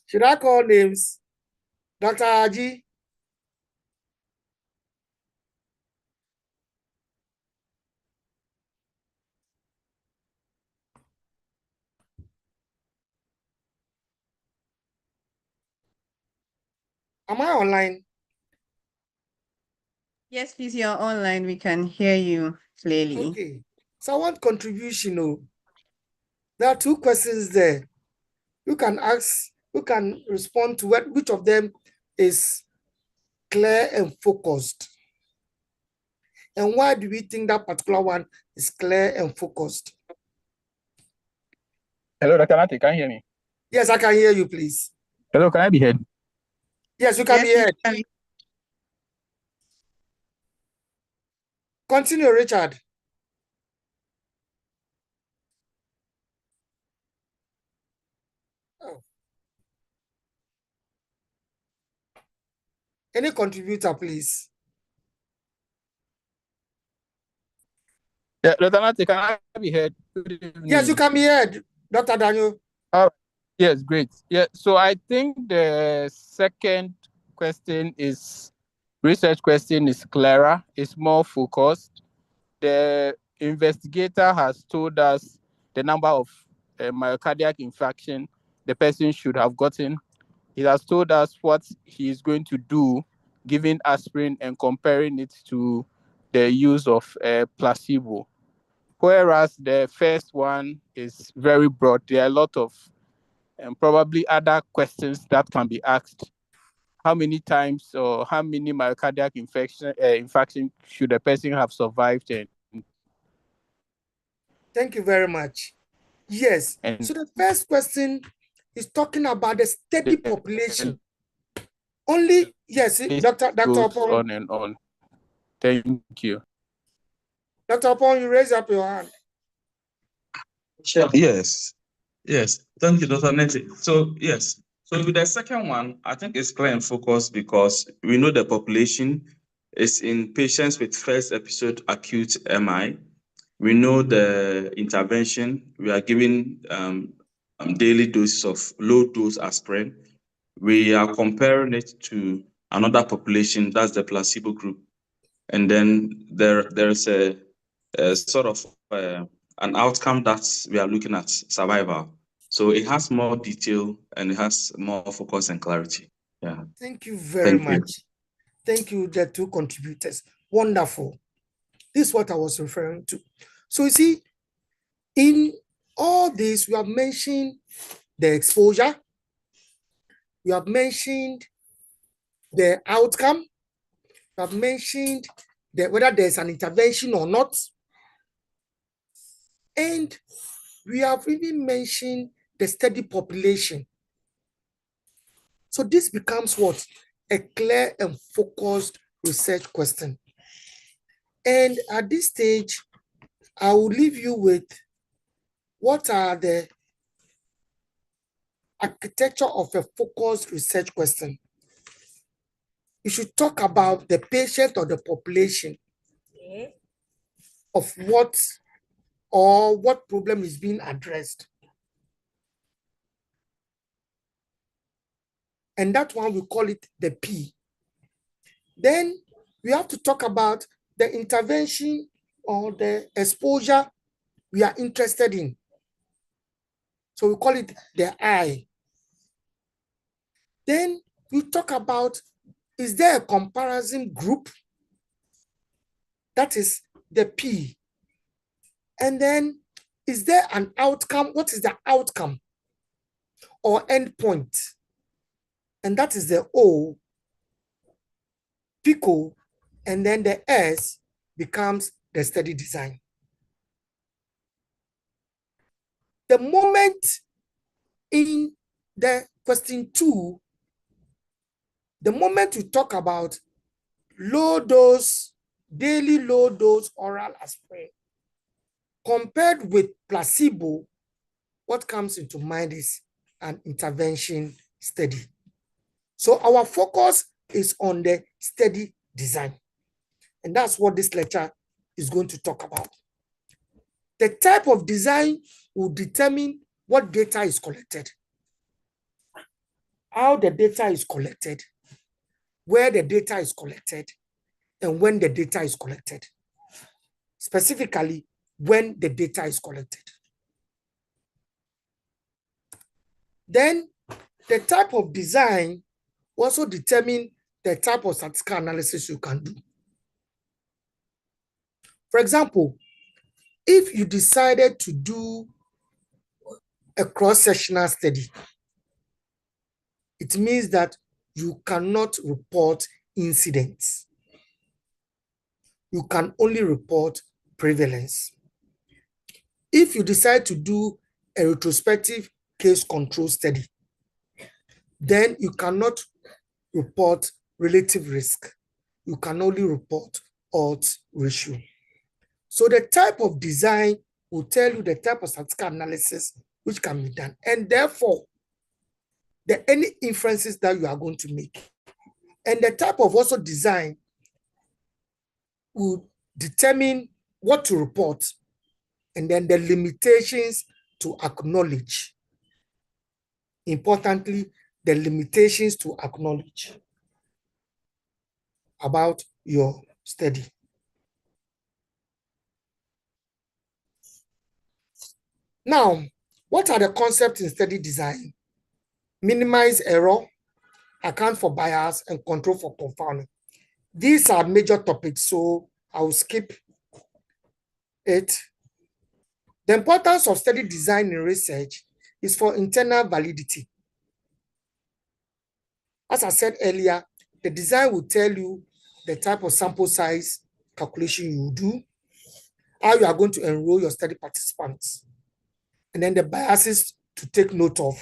S2: Should I call names? Dr. Aji? Am I online?
S1: Yes, please, you're online. We can hear you clearly.
S2: Okay. So I want contribution. Oh. There are two questions there. You can ask, you can respond to which of them is clear and focused. And why do we think that particular one is clear and focused?
S5: Hello, Dr. Nate, can you hear me?
S2: Yes, I can hear you, please.
S5: Hello, can I be heard?
S2: Yes, you can be
S1: Yes,
S2: heard.
S1: we can.
S2: Continue, Richard. Oh. Any contributor, please?
S5: Yeah, Dr. Nate, can I be heard? Good evening.
S2: Yes, you can be heard, Dr. Daniel.
S5: Yes, great. Yeah, so I think the second question is research question is clearer, it's more focused. The investigator has told us the number of myocardial infarction the person should have gotten. He has told us what he is going to do, giving aspirin and comparing it to the use of placebo. Whereas the first one is very broad. There are a lot of probably other questions that can be asked. How many times or how many myocardial infarction should a person have survived?
S2: Thank you very much. Yes. So the first question is talking about the steady population. Only, yes, Dr. Opon.
S5: On and on. Thank you.
S2: Dr. Opon, you raise up your hand.
S7: Sure. Yes. Thank you, Dr. Neti. So, yes. So with the second one, I think it's clear and focused because we know the population is in patients with first episode acute MI. We know the intervention. We are giving daily doses of low dose aspirin. We are comparing it to another population, that's the placebo group. And then there's a sort of an outcome that we are looking at, survival. So it has more detail and it has more focus and clarity. Yeah.
S2: Thank you very much. Thank you, the two contributors. Wonderful. This is what I was referring to. So you see, in all this, we have mentioned the exposure. We have mentioned the outcome. We have mentioned whether there's an intervention or not. And we have even mentioned the steady population. So this becomes what? A clear and focused research question. And at this stage, I will leave you with what are the architecture of a focused research question. You should talk about the patient or the population of what problem is being addressed. And that one, we call it the P. Then we have to talk about the intervention or the exposure we are interested in. So we call it the I. Then we talk about is there a comparison group? That is the P. And then, is there an outcome? What is the outcome or endpoint? And that is the O, PICO, and then the S becomes the study design. The moment in the question 2, the moment we talk about low dose, daily low dose oral aspirin compared with placebo, what comes into mind is an intervention study. So our focus is on the study design. And that's what this lecture is going to talk about. The type of design will determine what data is collected, how the data is collected, where the data is collected, and when the data is collected. Specifically, when the data is collected. Then the type of design also determine the type of statistical analysis you can do. For example, if you decided to do a cross-sectional study, it means that you cannot report incidents. You can only report prevalence. If you decide to do a retrospective case control study, then you cannot report relative risk. You can only report odds ratio. So the type of design will tell you the type of statistical analysis which can be done. And therefore, any inferences that you are going to make. And the type of also design will determine what to report, and then the limitations to acknowledge. Importantly, the limitations to acknowledge about your study. Now, what are the concepts in study design? Minimize error, account for bias, and control for confounding. These are major topics, so I will skip it. The importance of study design in research is for internal validity. As I said earlier, the design will tell you the type of sample size calculation you do, how you are going to enroll your study participants, and then the biases to take note of,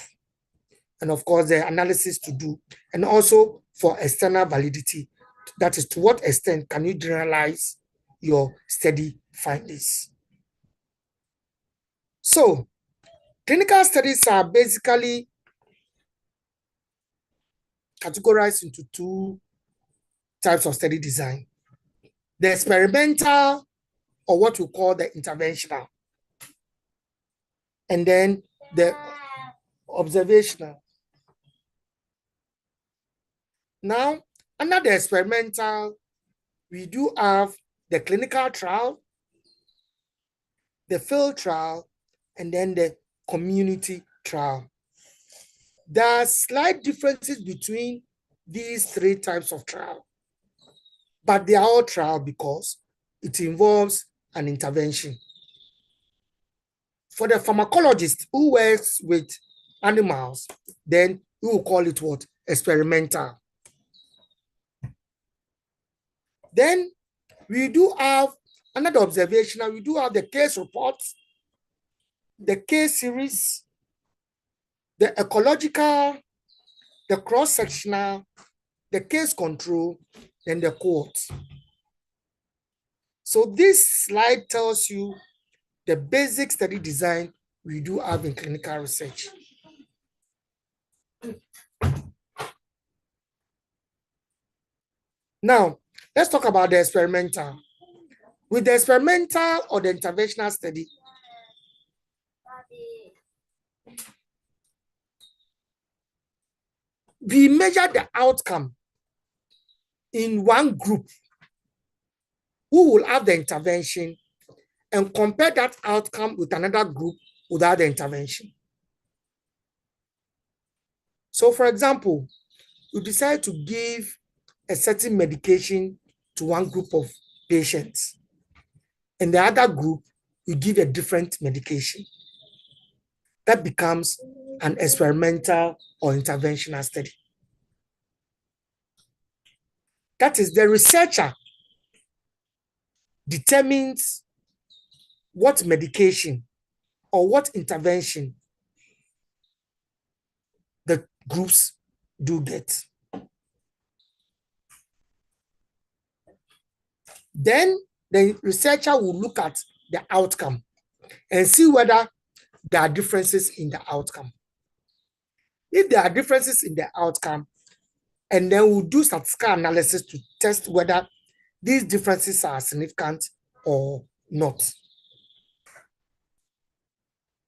S2: and of course the analysis to do, and also for external validity. That is, to what extent can you generalize your study findings? So, clinical studies are basically categorized into 2 types of study design: the experimental, or what we call the interventional, and then the observational. Now, under the experimental, we do have the clinical trial, the field trial, and then the community trial. There are slight differences between these 3 types of trial, but they are all trial because it involves an intervention. For the pharmacologist who works with animals, then we will call it what? Experimental. Then we do have another observational, we do have the case reports, the case series, the ecological, the cross-sectional, the case control, and the cohorts. So this slide tells you the basic study design we do have in clinical research. Now, let's talk about the experimental. With the experimental or the interventional study, we measure the outcome in one group who will have the intervention and compare that outcome with another group without the intervention. So, for example, you decide to give a certain medication to one group of patients, and the other group, you give a different medication. That becomes an experimental or interventional study. That is, the researcher determines what medication or what intervention the groups do get. Then the researcher will look at the outcome and see whether there are differences in the outcome. If there are differences in the outcome, and then we'll do statistical analysis to test whether these differences are significant or not.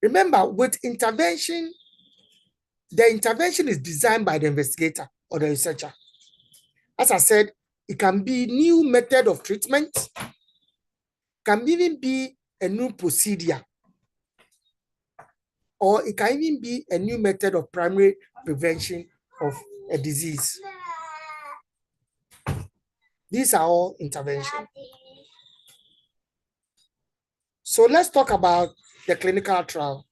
S2: Remember, with intervention, the intervention is designed by the investigator or the researcher. As I said, it can be a new method of treatment, can even be a new procedure, or it can even be a new method of primary prevention of a disease. These are all intervention. So let's talk about the clinical trial.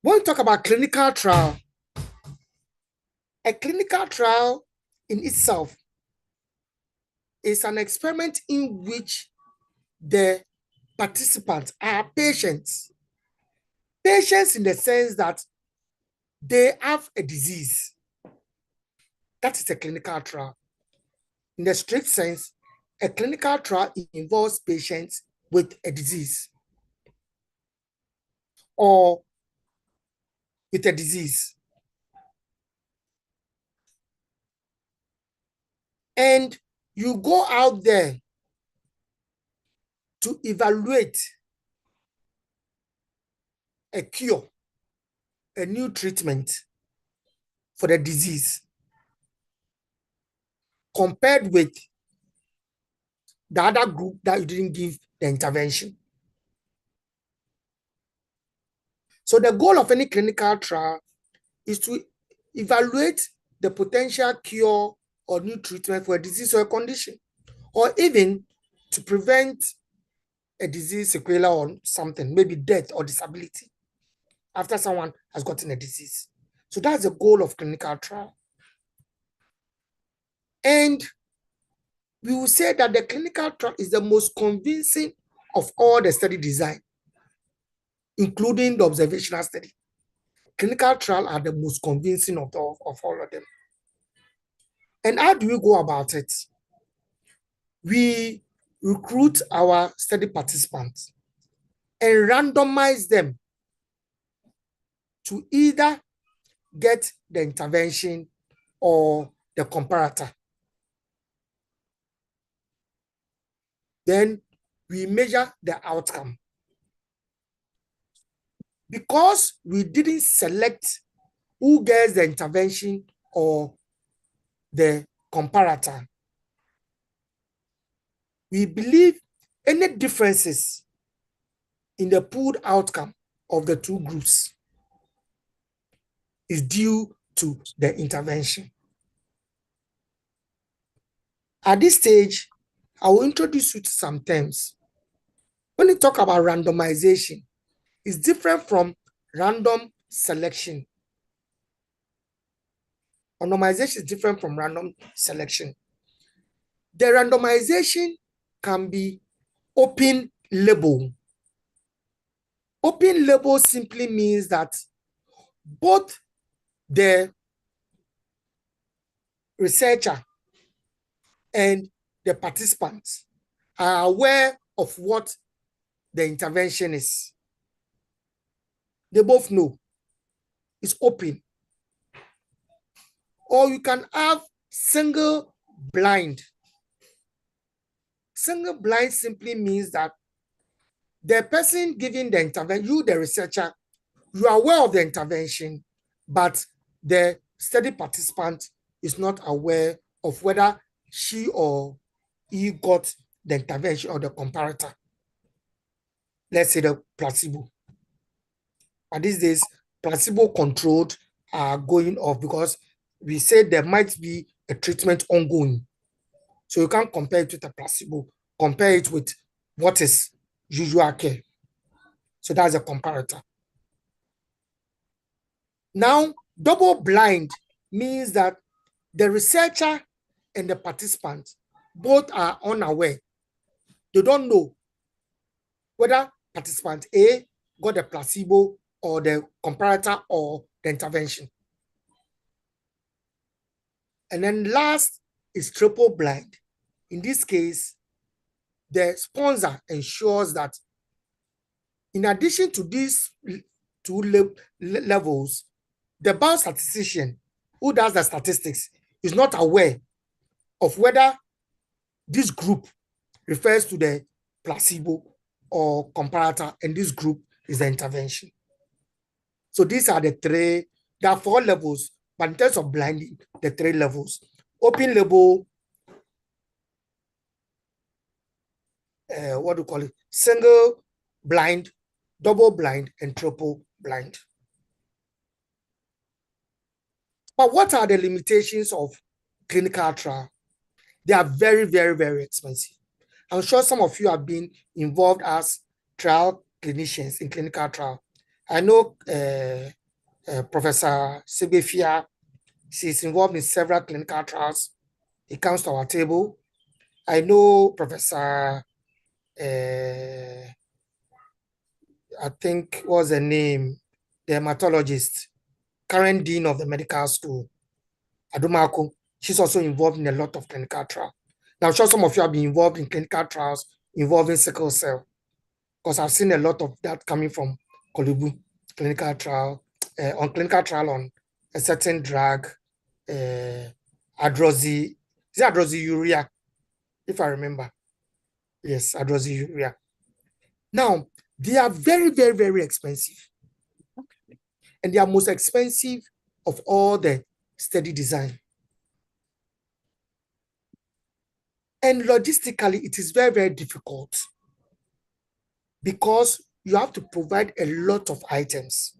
S2: When we talk about clinical trial, a clinical trial in itself is an experiment in which the participants are patients. Patients in the sense that they have a disease. That is a clinical trial. In the strict sense, a clinical trial involves patients with a disease or with a disease. And you go out there to evaluate a cure, a new treatment for the disease, compared with the other group that you didn't give the intervention. So the goal of any clinical trial is to evaluate the potential cure or new treatment for a disease or a condition, or even to prevent a disease sequela or something, maybe death or disability after someone has gotten a disease. So that's the goal of clinical trial. And we will say that the clinical trial is the most convincing of all the study design, including the observational study. Clinical trial are the most convincing of all of them. And how do we go about it? We recruit our study participants and randomize them to either get the intervention or the comparator. Then we measure the outcome. Because we didn't select who gets the intervention or the comparator, we believe any differences in the pooled outcome of the two groups is due to the intervention. At this stage, I will introduce you to some terms. When we talk about randomization, it's different from random selection. Randomization is different from random selection. The randomization can be open label. Open label simply means that both the researcher and the participants are aware of what the intervention is. They both know. It's open. Or you can have single blind. Single blind simply means that the person giving the intervention, you, the researcher, you are aware of the intervention, but the study participant is not aware of whether she or he got the intervention or the comparator. Let's say the placebo. And these days, placebo controlled are going off because we said there might be a treatment ongoing. So you can't compare it with a placebo, compare it with what is usual care. So that's a comparator. Now, double blind means that the researcher and the participant both are unaware. They don't know whether participant A got the placebo or the comparator or the intervention. And then last is triple blind. In this case, the sponsor ensures that in addition to these two levels, the biostatistician who does the statistics is not aware of whether this group refers to the placebo or comparator, and this group is the intervention. So these are the three, there are 4 levels, but in terms of blinding, the 3 levels. Open label, what do you call it? Single blind, double blind, and triple blind. But what are the limitations of clinical trial? They are very, very, very expensive. I'm sure some of you have been involved as trial clinicians in clinical trial. I know Professor Sebefia, she's involved in several clinical trials. He comes to our table. I know Professor, I think what's the name, the hematologist, current dean of the medical school, Adumako. She's also involved in a lot of clinical trials. Now, I'm sure some of you have been involved in clinical trials involving sickle cell, because I've seen a lot of that coming from Kolibu clinical trial, on clinical trial on a certain drug, adroxyurea, if I remember. Yes, adroxyurea. Now, they are very, very, very expensive. Okay. And they are most expensive of all the study design. And logistically, it is very, very difficult because you have to provide a lot of items.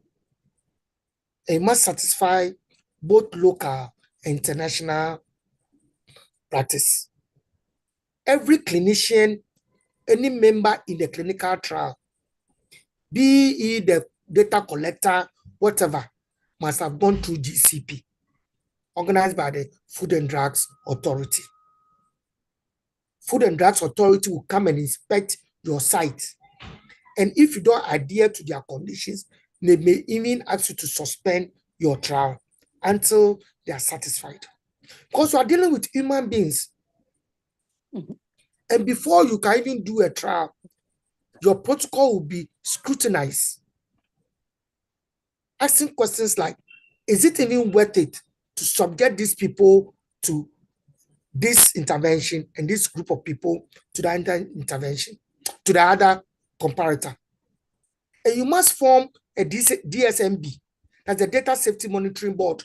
S2: And you must satisfy both local and international practice. Every clinician, any member in the clinical trial, be he the data collector, whatever, must have gone through GCP, organized by the Food and Drugs Authority. Food and Drugs Authority will come and inspect your site. And if you don't adhere to their conditions, they may even ask you to suspend your trial until they are satisfied. Because you are dealing with human beings. Mm-hmm. And before you can even do a trial, your protocol will be scrutinized. Asking questions like, is it even worth it to subject these people to this intervention and this group of people to the other intervention, to the other comparator? And you must form a DSMB, that's the Data Safety Monitoring Board,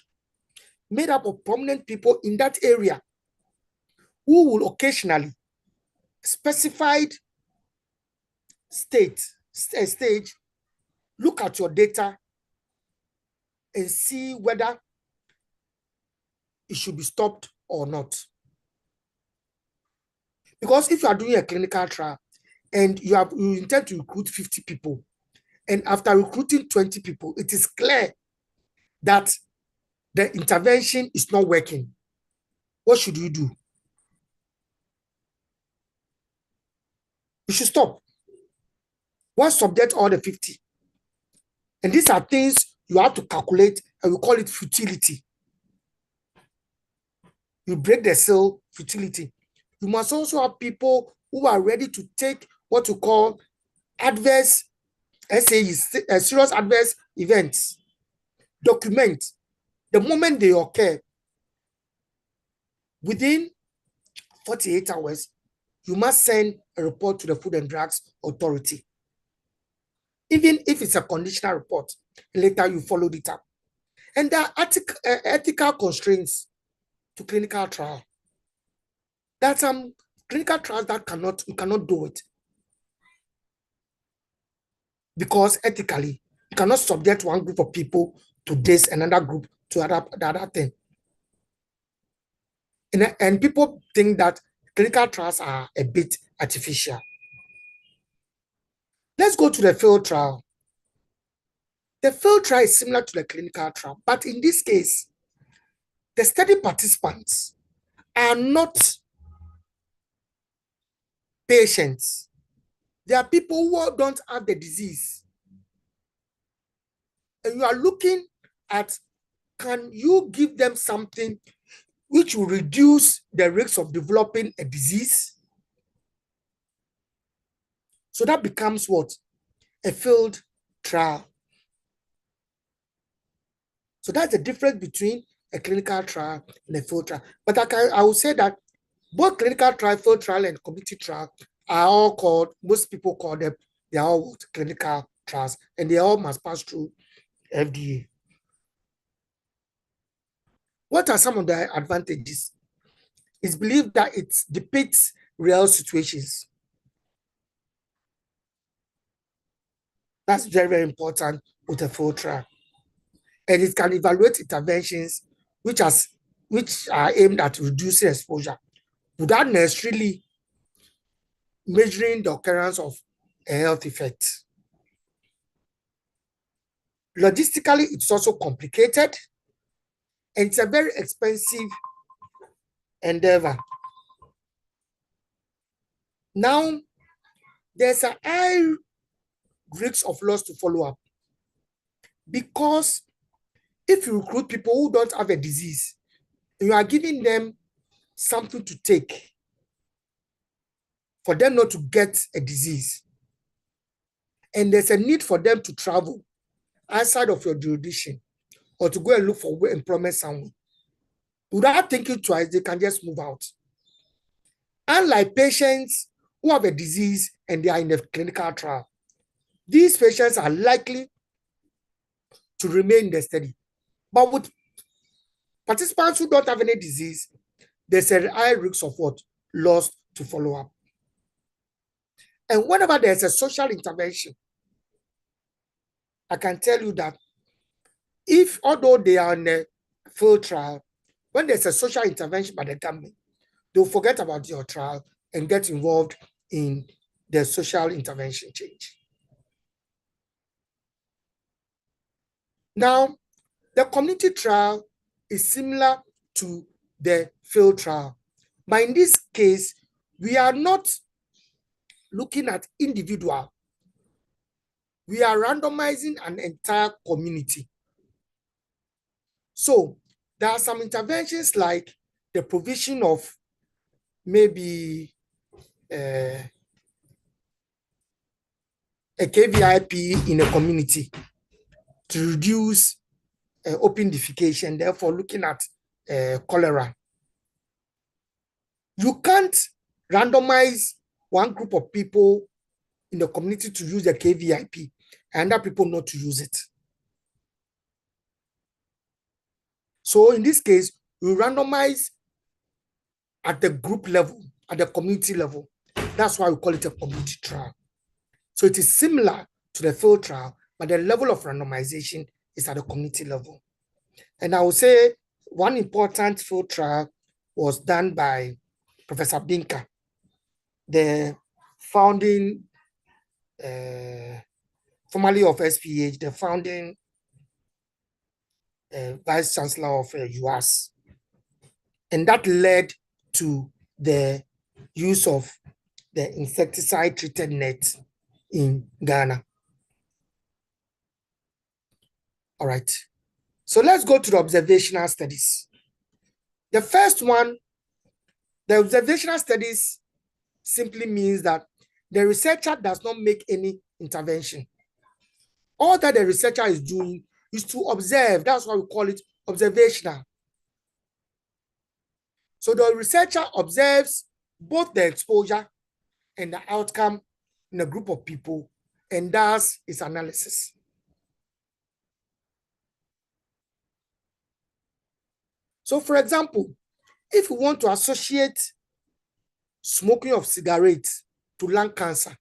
S2: made up of prominent people in that area who will occasionally specified stage look at your data and see whether it should be stopped or not. Because if you are doing a clinical trial and you intend to recruit 50 people, and after recruiting 20 people, it is clear that the intervention is not working, what should you do? You should stop. Why subject all the 50? And these are things you have to calculate, and we call it futility. You break the cell futility. You must also have people who are ready to take what you call adverse SAEs, serious adverse events. Document the moment they occur. Within 48 hours, you must send a report to the Food and Drugs Authority. Even if it's a conditional report, later you follow it up. And there are ethical constraints to clinical trial. There are some clinical trials that you cannot do it. Because ethically, you cannot subject one group of people to this, another group to the other thing. And people think that clinical trials are a bit artificial. Let's go to the field trial. The field trial is similar to the clinical trial, but in this case, the study participants are not patients. They are people who don't have the disease. And you are looking at, can you give them something which will reduce the risk of developing a disease? So that becomes what? A field trial. So that's the difference between a clinical trial and a field trial. But I will say that both clinical trial, field trial, and community trial are all called, most people call them, they are all clinical trials, and they all must pass through FDA. What are some of the advantages? It's believed that it depicts real situations. That's very, very important with a field trial. And it can evaluate interventions which are aimed at reducing exposure without necessarily measuring the occurrence of a health effect. Logistically, it's also complicated, and it's a very expensive endeavor. Now, there's a high risk of loss to follow up, because if you recruit people who don't have a disease, you are giving them something to take for them not to get a disease, and there's a need for them to travel outside of your jurisdiction or to go and look for employment somewhere. Without thinking twice, they can just move out. Unlike patients who have a disease and they are in a clinical trial, these patients are likely to remain in the study. But with participants who don't have any disease, there's a high risk of what? Loss to follow up. And whenever there's a social intervention, I can tell you that although they are in a field trial, when there's a social intervention by the government, they'll forget about your trial and get involved in the social intervention change. Now, the community trial is similar to the field trial, but in this case, we are not looking at individual. We are randomizing an entire community. So there are some interventions like the provision of maybe a KVIP in a community to reduce open defecation, therefore looking at cholera. You can't randomize one group of people in the community to use the KVIP and other people not to use it. So in this case, we randomize at the group level, at the community level. That's why we call it a community trial. So it is similar to the field trial, but the level of randomization is at the community level. And I would say one important field trial was done by Professor Binka, the founding, formerly of SPH, the founding Vice Chancellor of UAS. And that led to the use of the insecticide-treated net in Ghana. All right. So let's go to the observational studies. The first one, the observational studies simply means that the researcher does not make any intervention. All that the researcher is doing is to observe. That's why we call it observational. So the researcher observes both the exposure and the outcome in a group of people and does its analysis. So for example, if we want to associate smoking of cigarettes to lung cancer,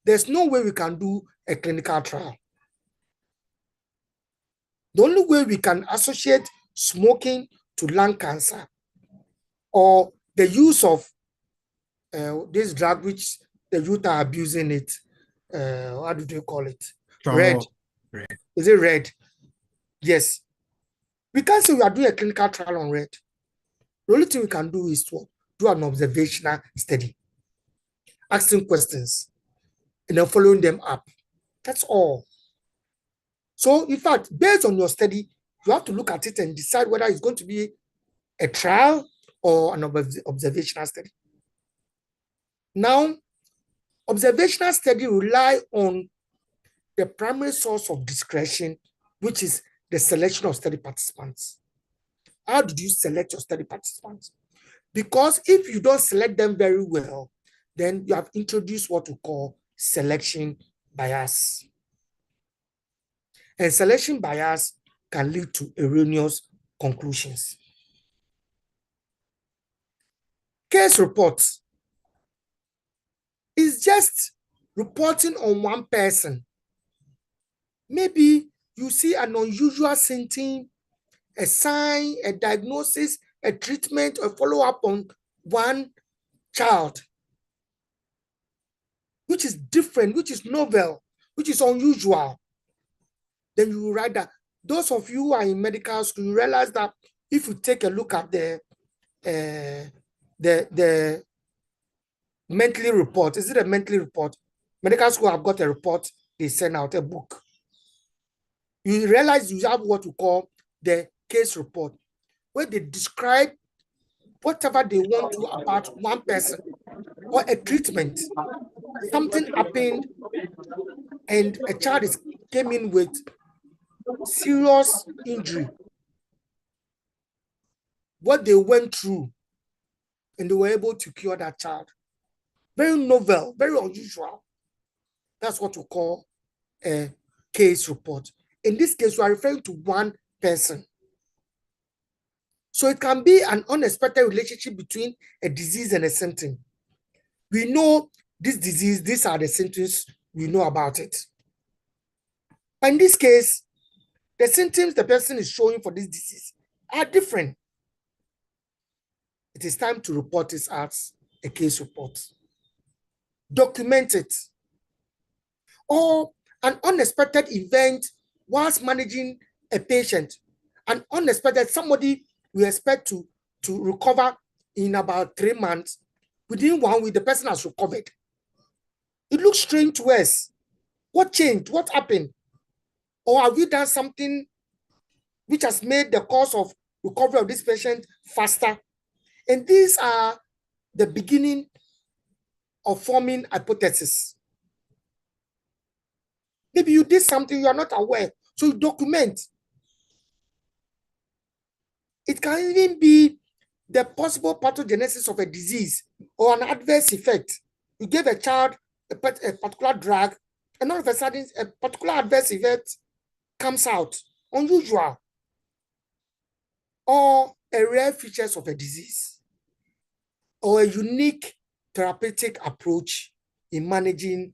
S2: there's no way we can do a clinical trial. The only way we can associate smoking to lung cancer or the use of this drug which the youth are abusing it. How do they call it? Red. Is it red? Yes. We can't say we are doing a clinical trial on red. The only thing we can do is to do an observational study, asking questions, and then following them up. That's all. So, in fact, based on your study, you have to look at it and decide whether it's going to be a trial or an observational study. Now, observational study rely on the primary source of discretion, which is the selection of study participants. How did you select your study participants? Because if you don't select them very well, then you have introduced what we call selection bias. And selection bias can lead to erroneous conclusions. Case reports is just reporting on one person. Maybe you see an unusual symptom, a sign, a diagnosis, a treatment, a follow-up on one child, which is different, which is novel, which is unusual. Then you write that. Those of you who are in medical school, you realize that if you take a look at the monthly report, is it a monthly report? Medical school have got a report, they send out a book. You realize you have what we call the case report, where they describe whatever they want to about one person or a treatment. Something happened and a child came in with serious injury. What they went through, and they were able to cure that child. Very novel, very unusual. That's what we call a case report. In this case, we are referring to one person. So it can be an unexpected relationship between a disease and a symptom. We know this disease, these are the symptoms, we know about it. But in this case, the symptoms the person is showing for this disease are different. It is time to report this as a case report. Document it. Or an unexpected event whilst managing a patient. An unexpected, somebody we expect to recover in about 3 months. Within 1 week, the person has recovered. It looks strange to us. What changed? What happened? Or have we done something which has made the course of recovery of this patient faster? And these are the beginning of forming hypotheses. Maybe you did something you are not aware, so you document. It can even be the possible pathogenesis of a disease or an adverse effect. You gave a child a particular drug, and all of a sudden a particular adverse effect comes out, unusual, or a rare features of a disease, or a unique therapeutic approach in managing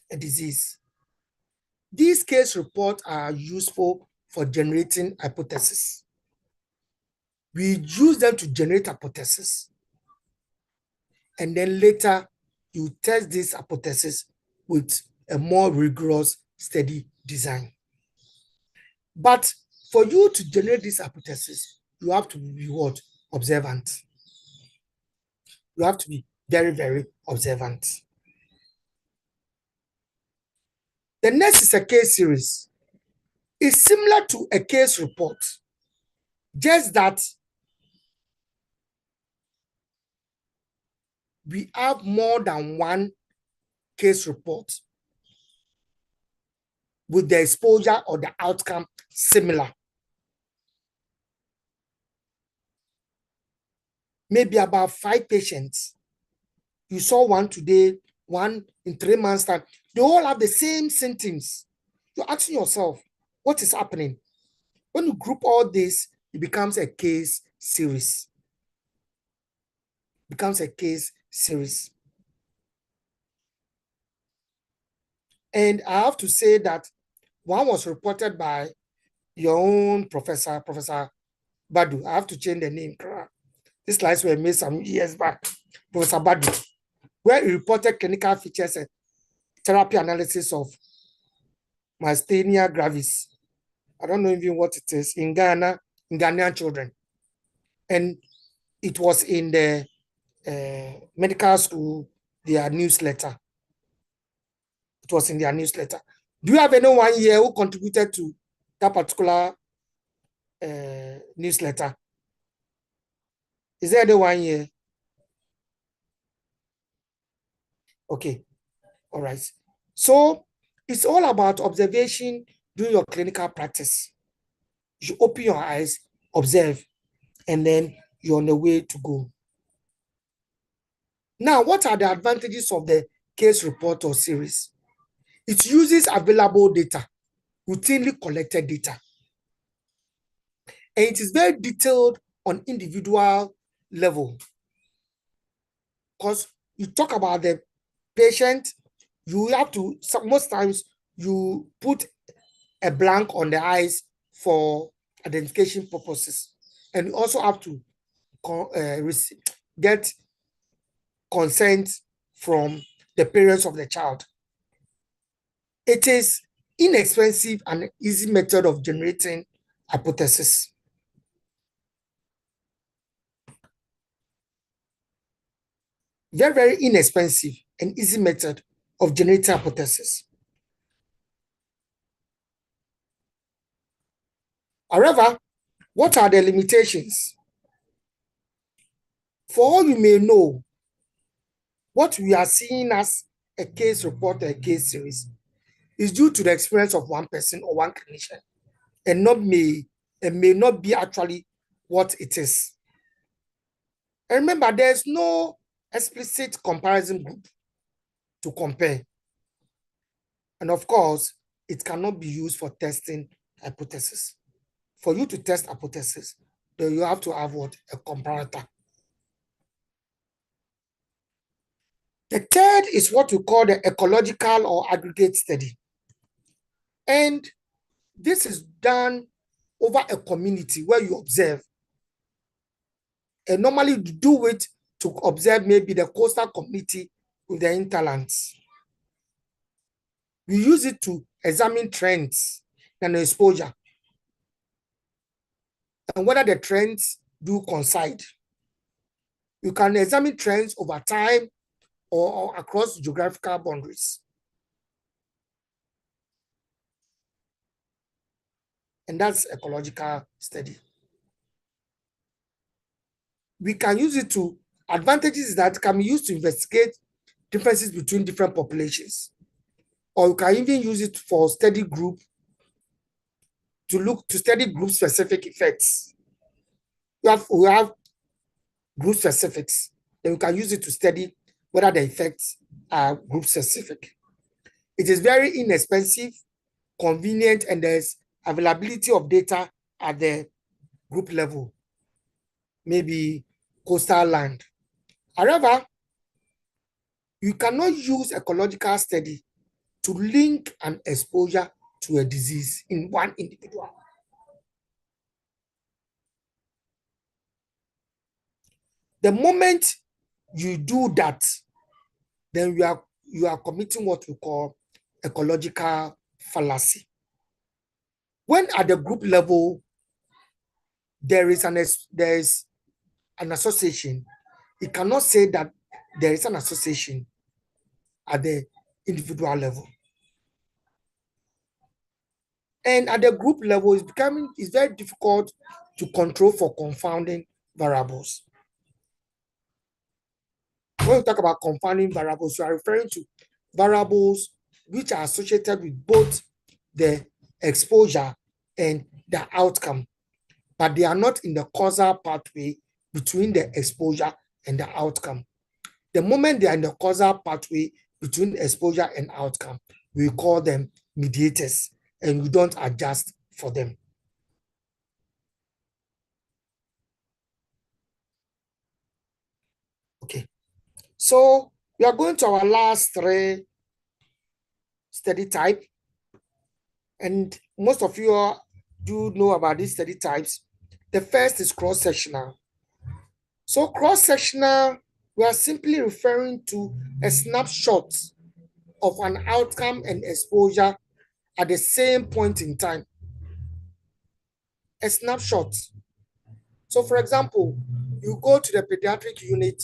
S2: a disease. These case reports are useful for generating hypotheses. We use them to generate hypotheses. And then later, you test this hypothesis with a more rigorous study design. But for you to generate this hypothesis, you have to be what? Observant. You have to be very, very observant. The next is a case series. It's similar to a case report, just that we have more than one case report with the exposure or the outcome similar. Maybe about 5 patients. You saw one today, one in 3 months' time. They all have the same symptoms. You're asking yourself, what is happening? When you group all this, it becomes a case series. Becomes a case series. And I have to say that one was reported by your own professor, Professor Badu. I have to change the name. These slides were made some years back. Professor Badu, where he reported clinical features and therapy analysis of myasthenia gravis. I don't know even what it is in Ghana, in Ghanaian children. And it was in the medical school, their newsletter. It was in their newsletter. Do you have anyone here who contributed to that particular newsletter? Is there anyone here? Okay, all right. So it's all about observation during your clinical practice. You open your eyes, observe, and then you're on the way to go. Now, what are the advantages of the case report or series? It uses available data, routinely collected data. And it is very detailed on individual level. Because you talk about the patient, you have to, most times you put a blank on the eyes for identification purposes. And you also have to get consent from the parents of the child. It is inexpensive and easy method of generating hypothesis. Very, very inexpensive and easy method of generating hypothesis. However, what are the limitations? For all you may know, what we are seeing as a case report or a case series is due to the experience of one person or one clinician, and may not be actually what it is. And remember, there's no explicit comparison group to compare. And of course, it cannot be used for testing hypothesis. For you to test hypothesis, then you have to have what? A comparator. The third is what we call the ecological or aggregate study. And this is done over a community where you observe. And normally you do it to observe maybe the coastal community with the hinterlands. We use it to examine trends and exposure, and whether the trends do coincide. You can examine trends over time or across geographical boundaries. And that's ecological study. We can use it to, advantages that can be used to investigate differences between different populations. Or you can even use it for study group, to study group specific effects. We have group specifics, then we can use it to study whether the effects are group specific. It is very inexpensive, convenient, and there's availability of data at the group level, maybe coastal land. However, you cannot use ecological study to link an exposure to a disease in one individual. The moment you do that, then you are committing what we call ecological fallacy. When at the group level, there is an association, you cannot say that there is an association at the individual level. And at the group level, it's very difficult to control for confounding variables. When we talk about confounding variables, we are referring to variables which are associated with both the exposure and the outcome, but they are not in the causal pathway between the exposure and the outcome. The moment they are in the causal pathway between exposure and outcome, we call them mediators, and we don't adjust for them. Okay, so we are going to our last three study type, and most of you do know about these study types. The first is cross-sectional. So cross-sectional, we are simply referring to a snapshot of an outcome and exposure at the same point in time. A snapshot. So for example, you go to the pediatric unit,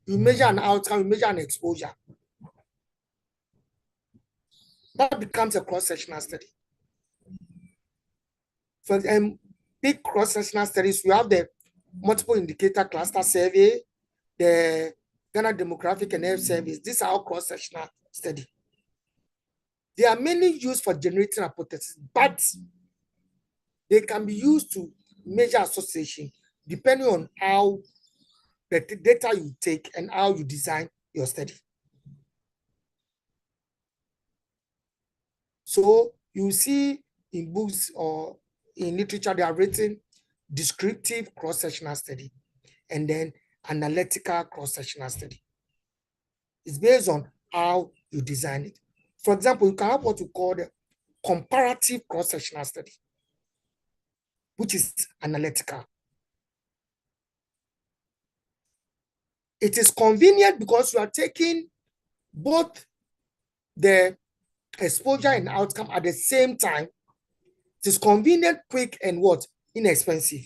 S2: you measure an outcome, you measure an exposure. That becomes a cross-sectional study. For big cross-sectional studies, we have the multiple indicator cluster survey, the Ghana Demographic and Health Service. These are all cross-sectional study. There are many used for generating hypotheses, but they can be used to measure association depending on how the data you take and how you design your study. So you see in books or in literature, they are written descriptive cross-sectional study and then analytical cross-sectional study. It's based on how you design it. For example, you can have what we call the comparative cross-sectional study, which is analytical. It is convenient because you are taking both the exposure and outcome at the same time. It is convenient, quick, and what? Inexpensive.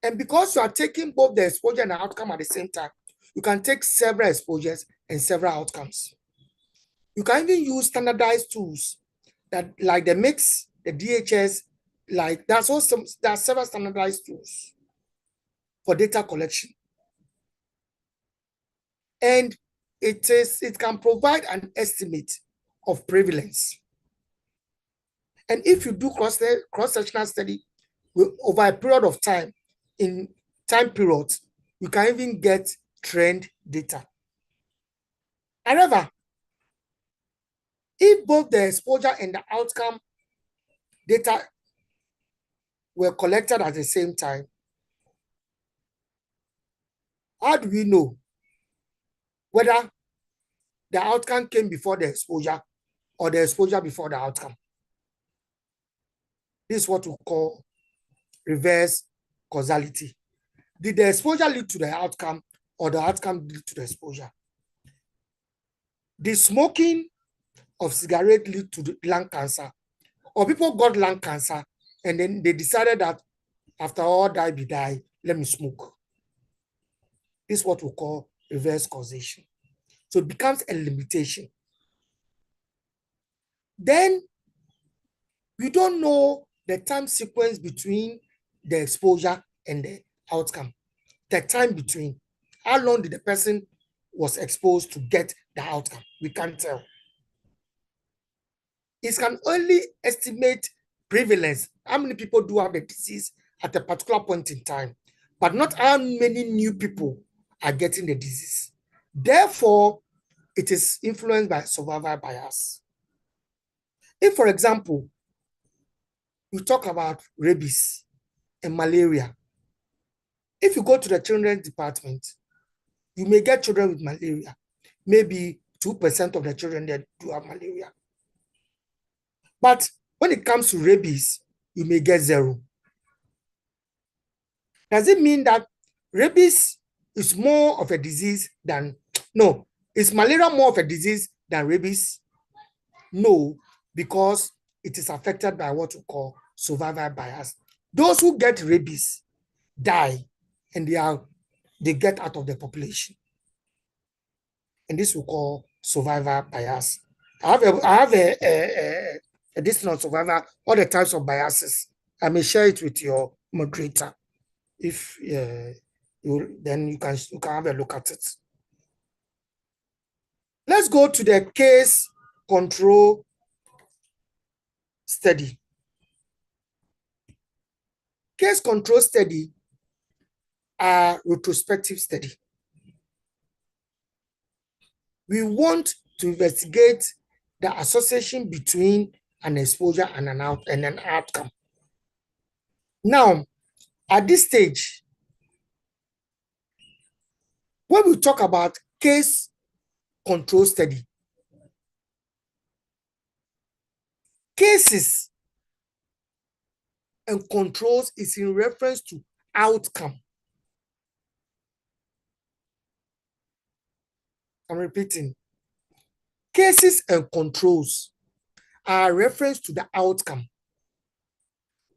S2: And because you are taking both the exposure and the outcome at the same time, you can take several exposures and several outcomes. You can even use standardized tools that like the MIX, the DHS, like there are several standardized tools for data collection. And it can provide an estimate of prevalence. And if you do cross-sectional study over a period of time, in time periods, you can even get trend data. However, if both the exposure and the outcome data were collected at the same time, how do we know whether the outcome came before the exposure or the exposure before the outcome? This is what we call reverse causality. Did the exposure lead to the outcome or the outcome lead to the exposure? Did smoking of cigarette lead to lung cancer? Or people got lung cancer and then they decided that after all die be die, let me smoke. This is what we call reverse causation. So it becomes a limitation. Then we don't know the time sequence between the exposure and the outcome. The time between. How long did the person was exposed to get the outcome? We can't tell. It can only estimate prevalence. How many people do have the disease at a particular point in time, but not how many new people are getting the disease. Therefore, it is influenced by survival bias. If, for example, we talk about rabies and malaria, if you go to the children's department, you may get children with malaria. Maybe 2% of the children that do have malaria. But when it comes to rabies, you may get 0. Does it mean that rabies is more of a disease than, no, is malaria more of a disease than rabies? No, because it is affected by what we call survival bias. Those who get rabies die and they get out of the population. And this we call survival bias. I have a discussion on survival, all the types of biases. I may share it with your moderator. If then you can have a look at it. Let's go to the case control study. Case control study are retrospective study. We want to investigate the association between an exposure and an outcome. Now, at this stage, when we talk about case control study, cases and controls is in reference to outcome. I'm repeating. Cases and controls are a reference to the outcome,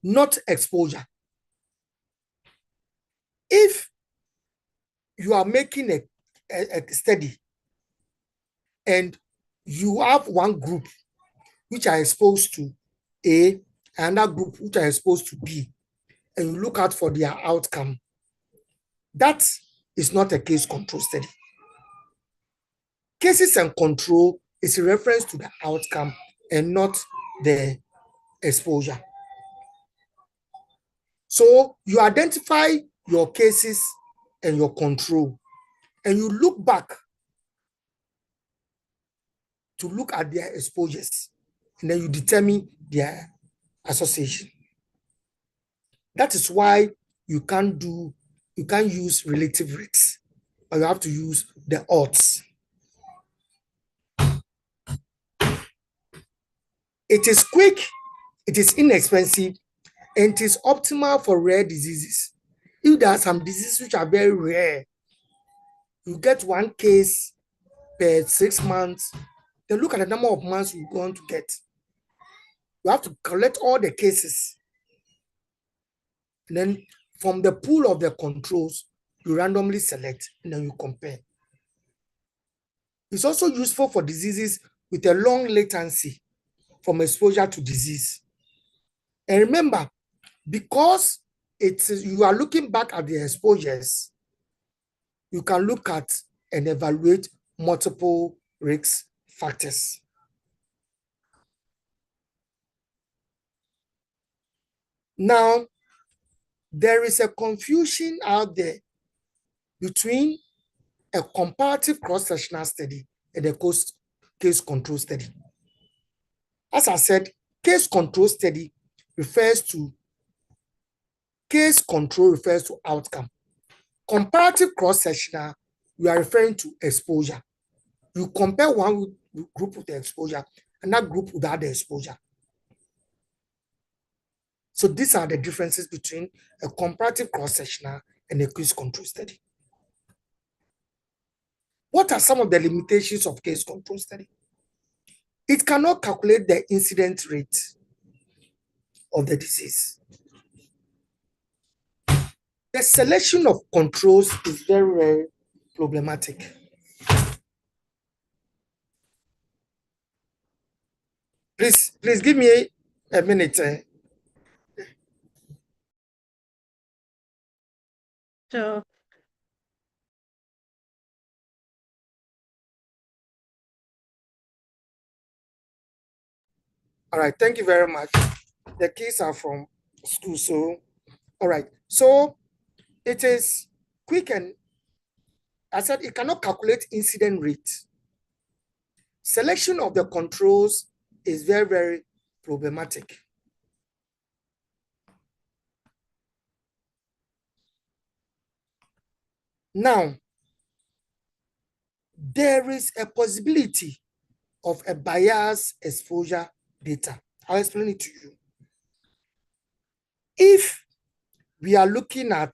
S2: not exposure. If you are making a study and you have one group which are exposed to A, and another group which are exposed to B, and you look out for their outcome, that is not a case control study. Cases and control is a reference to the outcome and not the exposure. So you identify your cases and your control, and you look back to look at their exposures, and then you determine their association. That is why you can't use relative rates, but you have to use the odds. It is quick, it is inexpensive, and it is optimal for rare diseases. If there are some diseases which are very rare, you get one case per 6 months, then look at the number of months you're going to get. You have to collect all the cases. And then from the pool of the controls, you randomly select and then you compare. It's also useful for diseases with a long latency from exposure to disease. And remember, because you are looking back at the exposures, you can look at and evaluate multiple risk factors. Now, there is a confusion out there between a comparative cross-sectional study and a case control study. As I said, case control study refers to outcome. Comparative cross-sectional, we are referring to exposure. You compare one group with the exposure and that group without the exposure. So these are the differences between a comparative cross-sectional and a case control study. What are some of the limitations of case control study? It cannot calculate the incidence rate of the disease. The selection of controls is very, very problematic. Please give me a minute.
S1: Sure.
S2: All right, thank you very much. The keys are from school, so all right. So it is quick, and I said it cannot calculate incident rate. Selection of the controls is very, very problematic. Now, there is a possibility of a biased exposure data. I'll explain it to you. If we are looking at,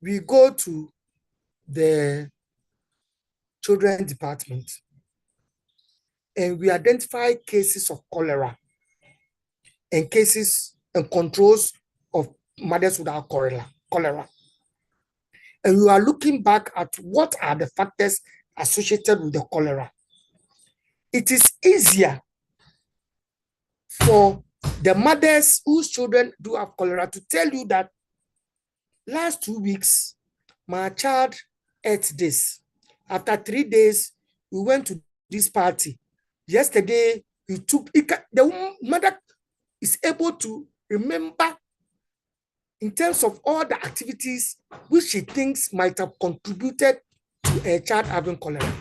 S2: we go to the children's department and we identify cases of cholera and cases and controls of mothers without cholera. And we are looking back at what are the factors associated with the cholera. It is easier for the mothers whose children do have cholera to tell you that last 2 weeks, my child ate this. After 3 days, we went to this party. Yesterday, the mother is able to remember in terms of all the activities which she thinks might have contributed to a child having cholera.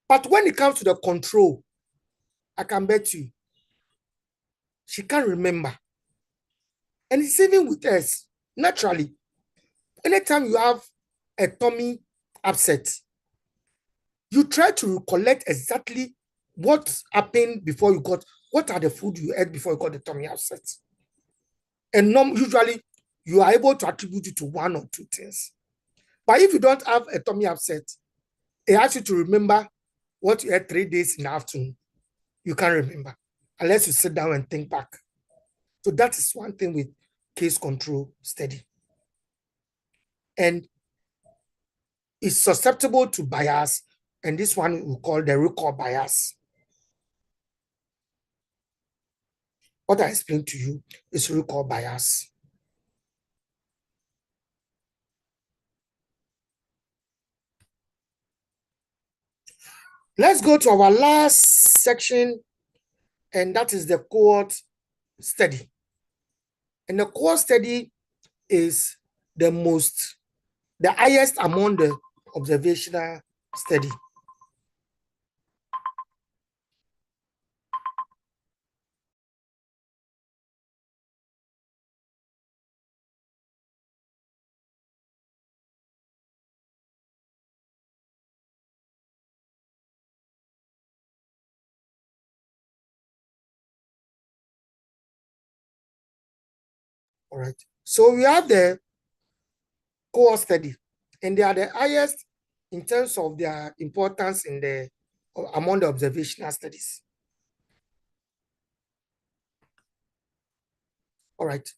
S2: But when it comes to the control, I can bet you, she can't remember. And it's even with us, naturally. Anytime you have a tummy upset, you try to recollect exactly what happened before you got, what are the food you ate before you got the tummy upset. And usually, you are able to attribute it to one or two things. But if you don't have a tummy upset, it asks you to remember what you ate 3 days in the afternoon. You can't remember unless you sit down and think back. So that is one thing with case control study. And it's susceptible to bias, and this one we call the recall bias. What I explained to you is recall bias. Let's go to our last section, and that is the cohort study. And the cohort study is the highest among the observational study. All right. So we have the cohort study, and they are the highest in terms of their importance in among the observational studies. All right.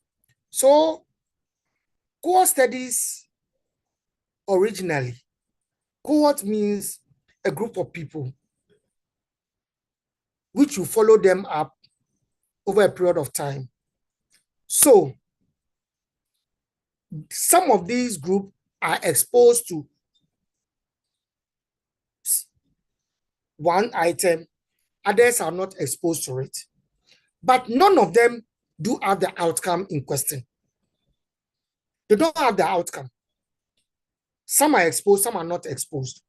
S2: So cohort studies originally, cohort means a group of people which you follow them up over a period of time. So some of these groups are exposed to one item, others are not exposed to it. But none of them do have the outcome in question. They don't have the outcome. Some are exposed, some are not exposed.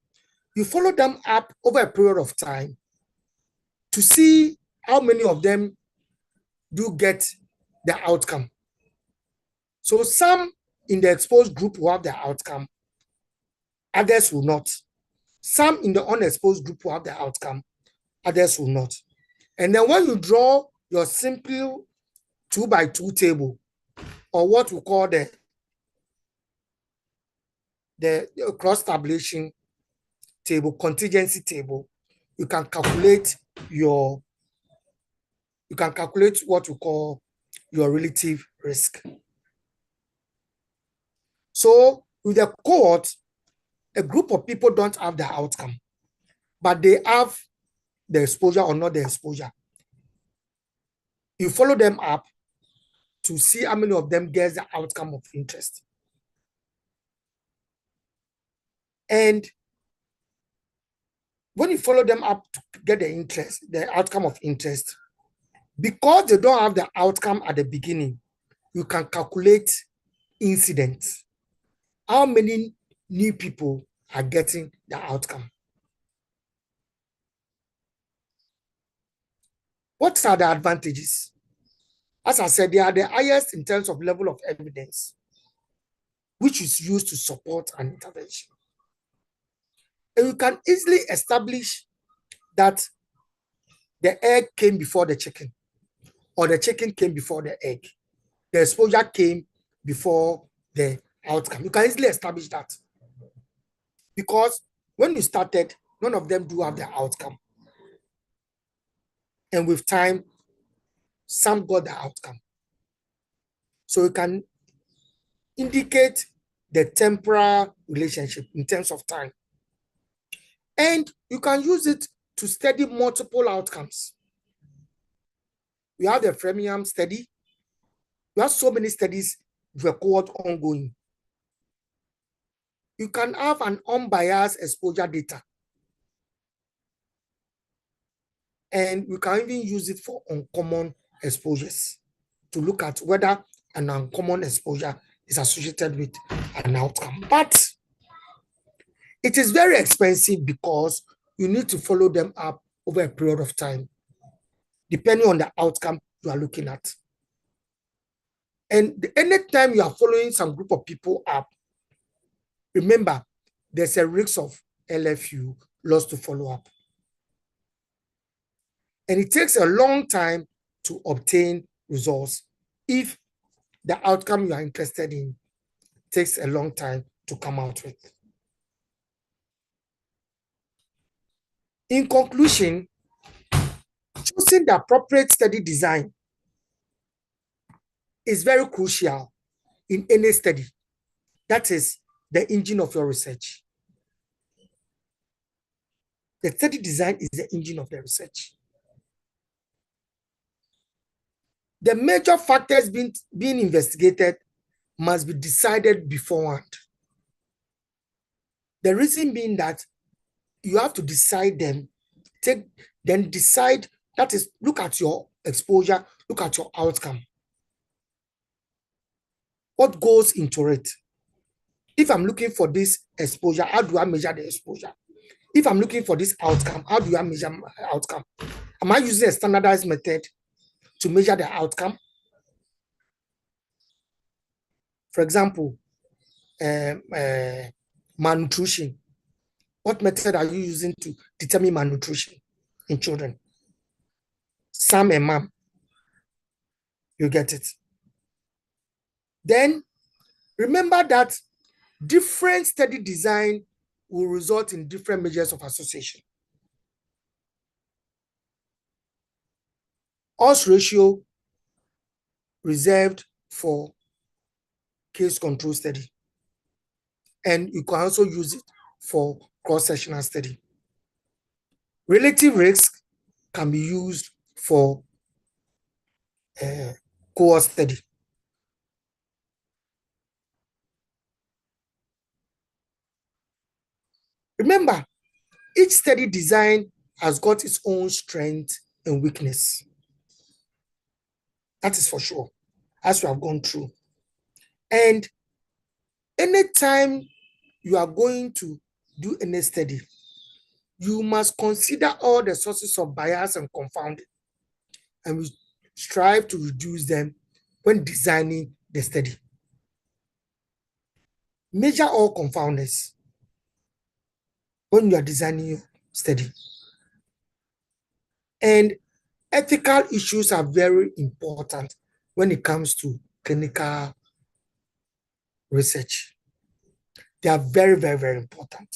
S2: You follow them up over a period of time to see how many of them do get the outcome. So some in the exposed group will have the outcome, others will not. Some in the unexposed group will have the outcome, others will not. And then when you draw your simple 2x2 table, or what we call the cross tabulation table, contingency table, you can calculate what we call your relative risk. So with the cohort, a group of people don't have the outcome, but they have the exposure or not the exposure. You follow them up to see how many of them get the outcome of interest. And when you follow them up to get the outcome of interest, because they don't have the outcome at the beginning, you can calculate incidents. How many new people are getting the outcome? What are the advantages? As I said, they are the highest in terms of level of evidence, which is used to support an intervention. And you can easily establish that the egg came before the chicken, or the chicken came before the egg. The exposure came before the outcome. You can easily establish that. Because when you started, none of them do have the outcome. And with time, some got the outcome. So you can indicate the temporal relationship in terms of time. And you can use it to study multiple outcomes. We have the Framingham study. We have so many studies with a cohort ongoing. You can have an unbiased exposure data. And we can even use it for uncommon exposures to look at whether an uncommon exposure is associated with an outcome. But it is very expensive because you need to follow them up over a period of time, depending on the outcome you are looking at. And anytime you are following some group of people up, remember, there's a risk of LFU, loss to follow up. And it takes a long time to obtain results if the outcome you are interested in takes a long time to come out with. In conclusion, choosing the appropriate study design is very crucial in any study. That is the engine of your research. The study design is the engine of the research. The major factors being investigated must be decided beforehand. The reason being that you have to decide them, then decide, that is, look at your exposure, look at your outcome. What goes into it? If I'm looking for this exposure, how do I measure the exposure? If I'm looking for this outcome, how do I measure my outcome? Am I using a standardized method to measure the outcome? For example, malnutrition. What method are you using to determine malnutrition in children? SAM and MAM. You get it. Then remember that different study design will result in different measures of association. Odds ratio reserved for case control study. And you can also use it for cross-sectional study. Relative risk can be used for cohort study. Remember, each study design has got its own strength and weakness. That is for sure, as we have gone through. And anytime you are going to do any study, you must consider all the sources of bias and confounding, and we strive to reduce them when designing the study. Measure all confounders when you are designing your study. And ethical issues are very important when it comes to clinical research. They are very, very, very important.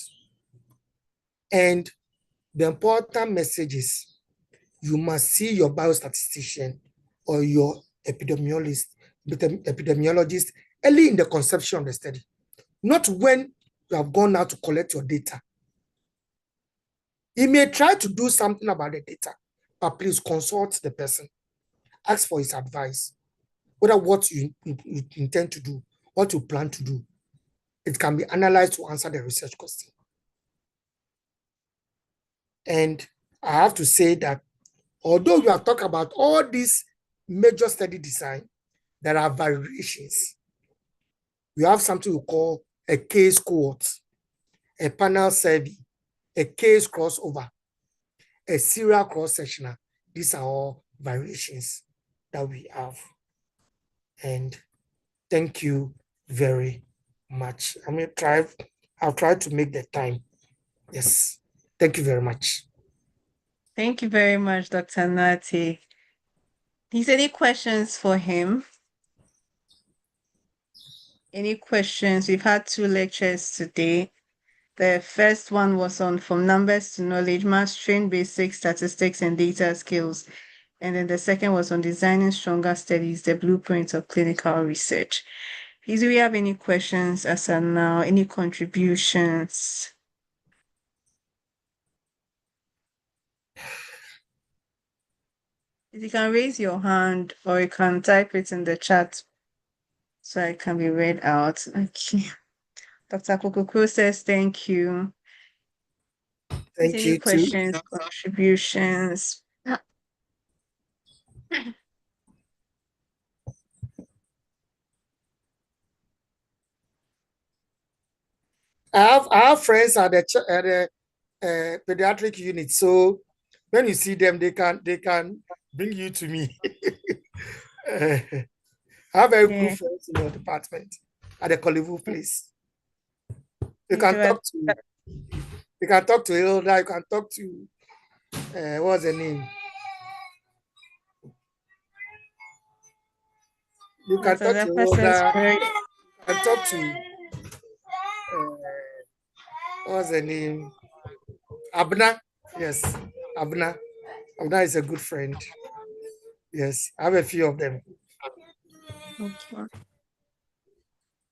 S2: And the important message is you must see your biostatistician or your epidemiologist early in the conception of the study, not when you have gone out to collect your data. He may try to do something about the data, but please consult the person. Ask for his advice, whether what you intend to do, what you plan to do. It can be analyzed to answer the research question. And I have to say that although we are talking about all these major study design, there are variations. We have something we call a case cohort, a panel survey, a case crossover, a serial cross-sectional. These are all variations that we have. And thank you very much. I'll try to make the time. Yes. Thank you very much.
S1: Thank you very much, Dr. Nati. Is any questions for him? Any questions? We've had 2 lectures today. The first one was on From Numbers to Knowledge, Mastering Basic Statistics and Data Skills. And then the second was on Designing Stronger Studies, the Blueprint of Clinical Research. Please, do we have any questions as of now? Any contributions? You can raise your hand or you can type it in the chat so it can be read out. Okay. Dr. Kokoko says thank you.
S2: Thank
S1: Any
S2: you
S1: questions,
S2: too.
S1: contributions?
S2: I have friends at the pediatric unit, so when you see them, they can bring you to me. I have very good friends in your department at the Kolivu place. You can talk to Hilda, you can talk to what's the name? You can talk to Hilda, you can talk to What's the name? Abna. Yes, Abna. Abna is a good friend. Yes, I have a few of them.
S1: Okay.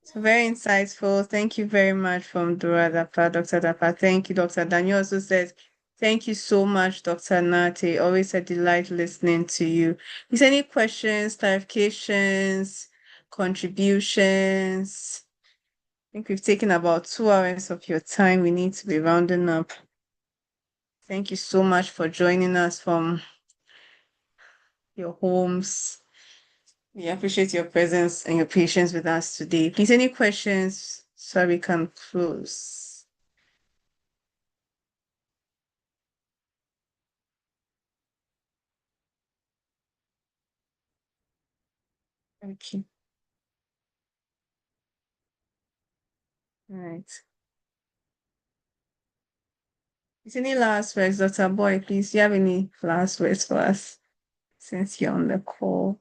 S1: So very insightful. Thank you very much from Dora Dapa, Dr. Dapa. Thank you, Dr. Daniel also says, thank you so much, Dr. Nate. Always a delight listening to you. Is there any questions, clarifications, contributions? I think we've taken about 2 hours of your time. We need to be rounding up. Thank you so much for joining us from your homes. We appreciate your presence and your patience with us today. Please, any questions so we can close? Okay. All right. Is any last words, Dr. Boy? Please, do you have any last words for us since you're on the call?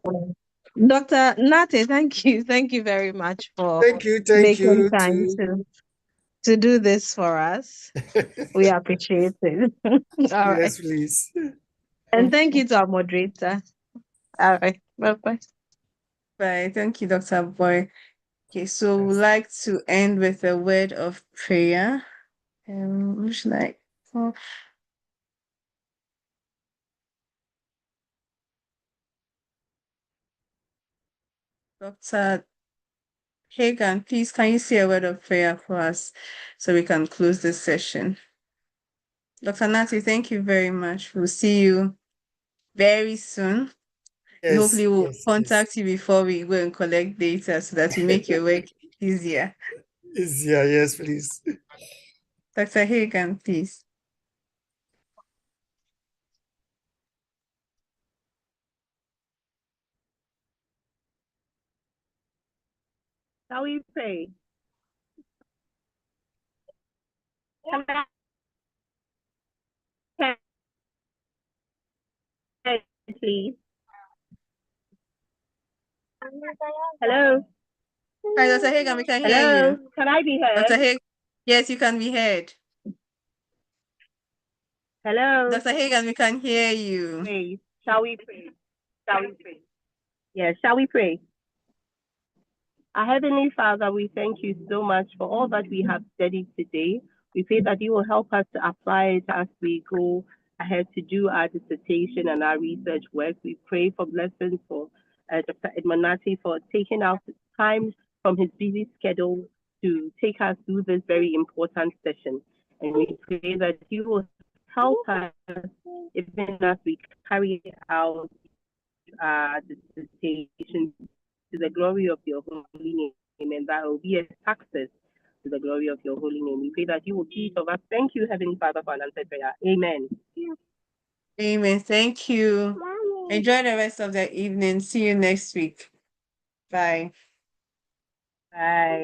S3: Dr. Nate, thank you. Thank you very much for
S2: Thank you
S3: making time
S2: too.
S3: to do this for us. We appreciate it. All right.
S2: Yes, please.
S3: And thank you to our moderator. All right. Bye-bye.
S1: Bye. Thank you, Dr. Boy. Okay, so we'd like to end with a word of prayer. Who should I call? Dr. Hagan, please, can you say a word of prayer for us so we can close this session? Dr. Nati, thank you very much. We'll see you very soon.
S2: Yes,
S1: Hopefully, we'll
S2: yes,
S1: contact you before we go and collect data so that we make your work easier.
S2: Easier, yes, please.
S1: Dr. Hagan, please.
S8: Shall we pray? Can I please? Hello?
S1: Hi, Dr. Hagan, we can hear
S8: Hello?
S1: you.
S8: Can I be
S1: Dr.
S8: heard?
S1: Hagan, yes, you can be heard.
S8: Hello?
S1: Dr. Hagan, we can hear you.
S8: Please. Shall we pray? Shall we pray? Yes, shall we pray? Our Heavenly Father, we thank you so much for all that we have studied today. We pray that you will help us to apply it as we go ahead to do our dissertation and our research work. We pray for blessings for Dr. Edmonati for taking out time from his busy schedule to take us through this very important session. And we pray that you will help us even as we carry out our dissertation to the glory of your holy name, and that will be a success to the glory of your holy name. We pray that you will keep of us. Thank you, Heavenly Father, for an answered prayer. Amen.
S1: Amen. Thank you. Enjoy the rest of the evening. See you next week. Bye.
S8: Bye.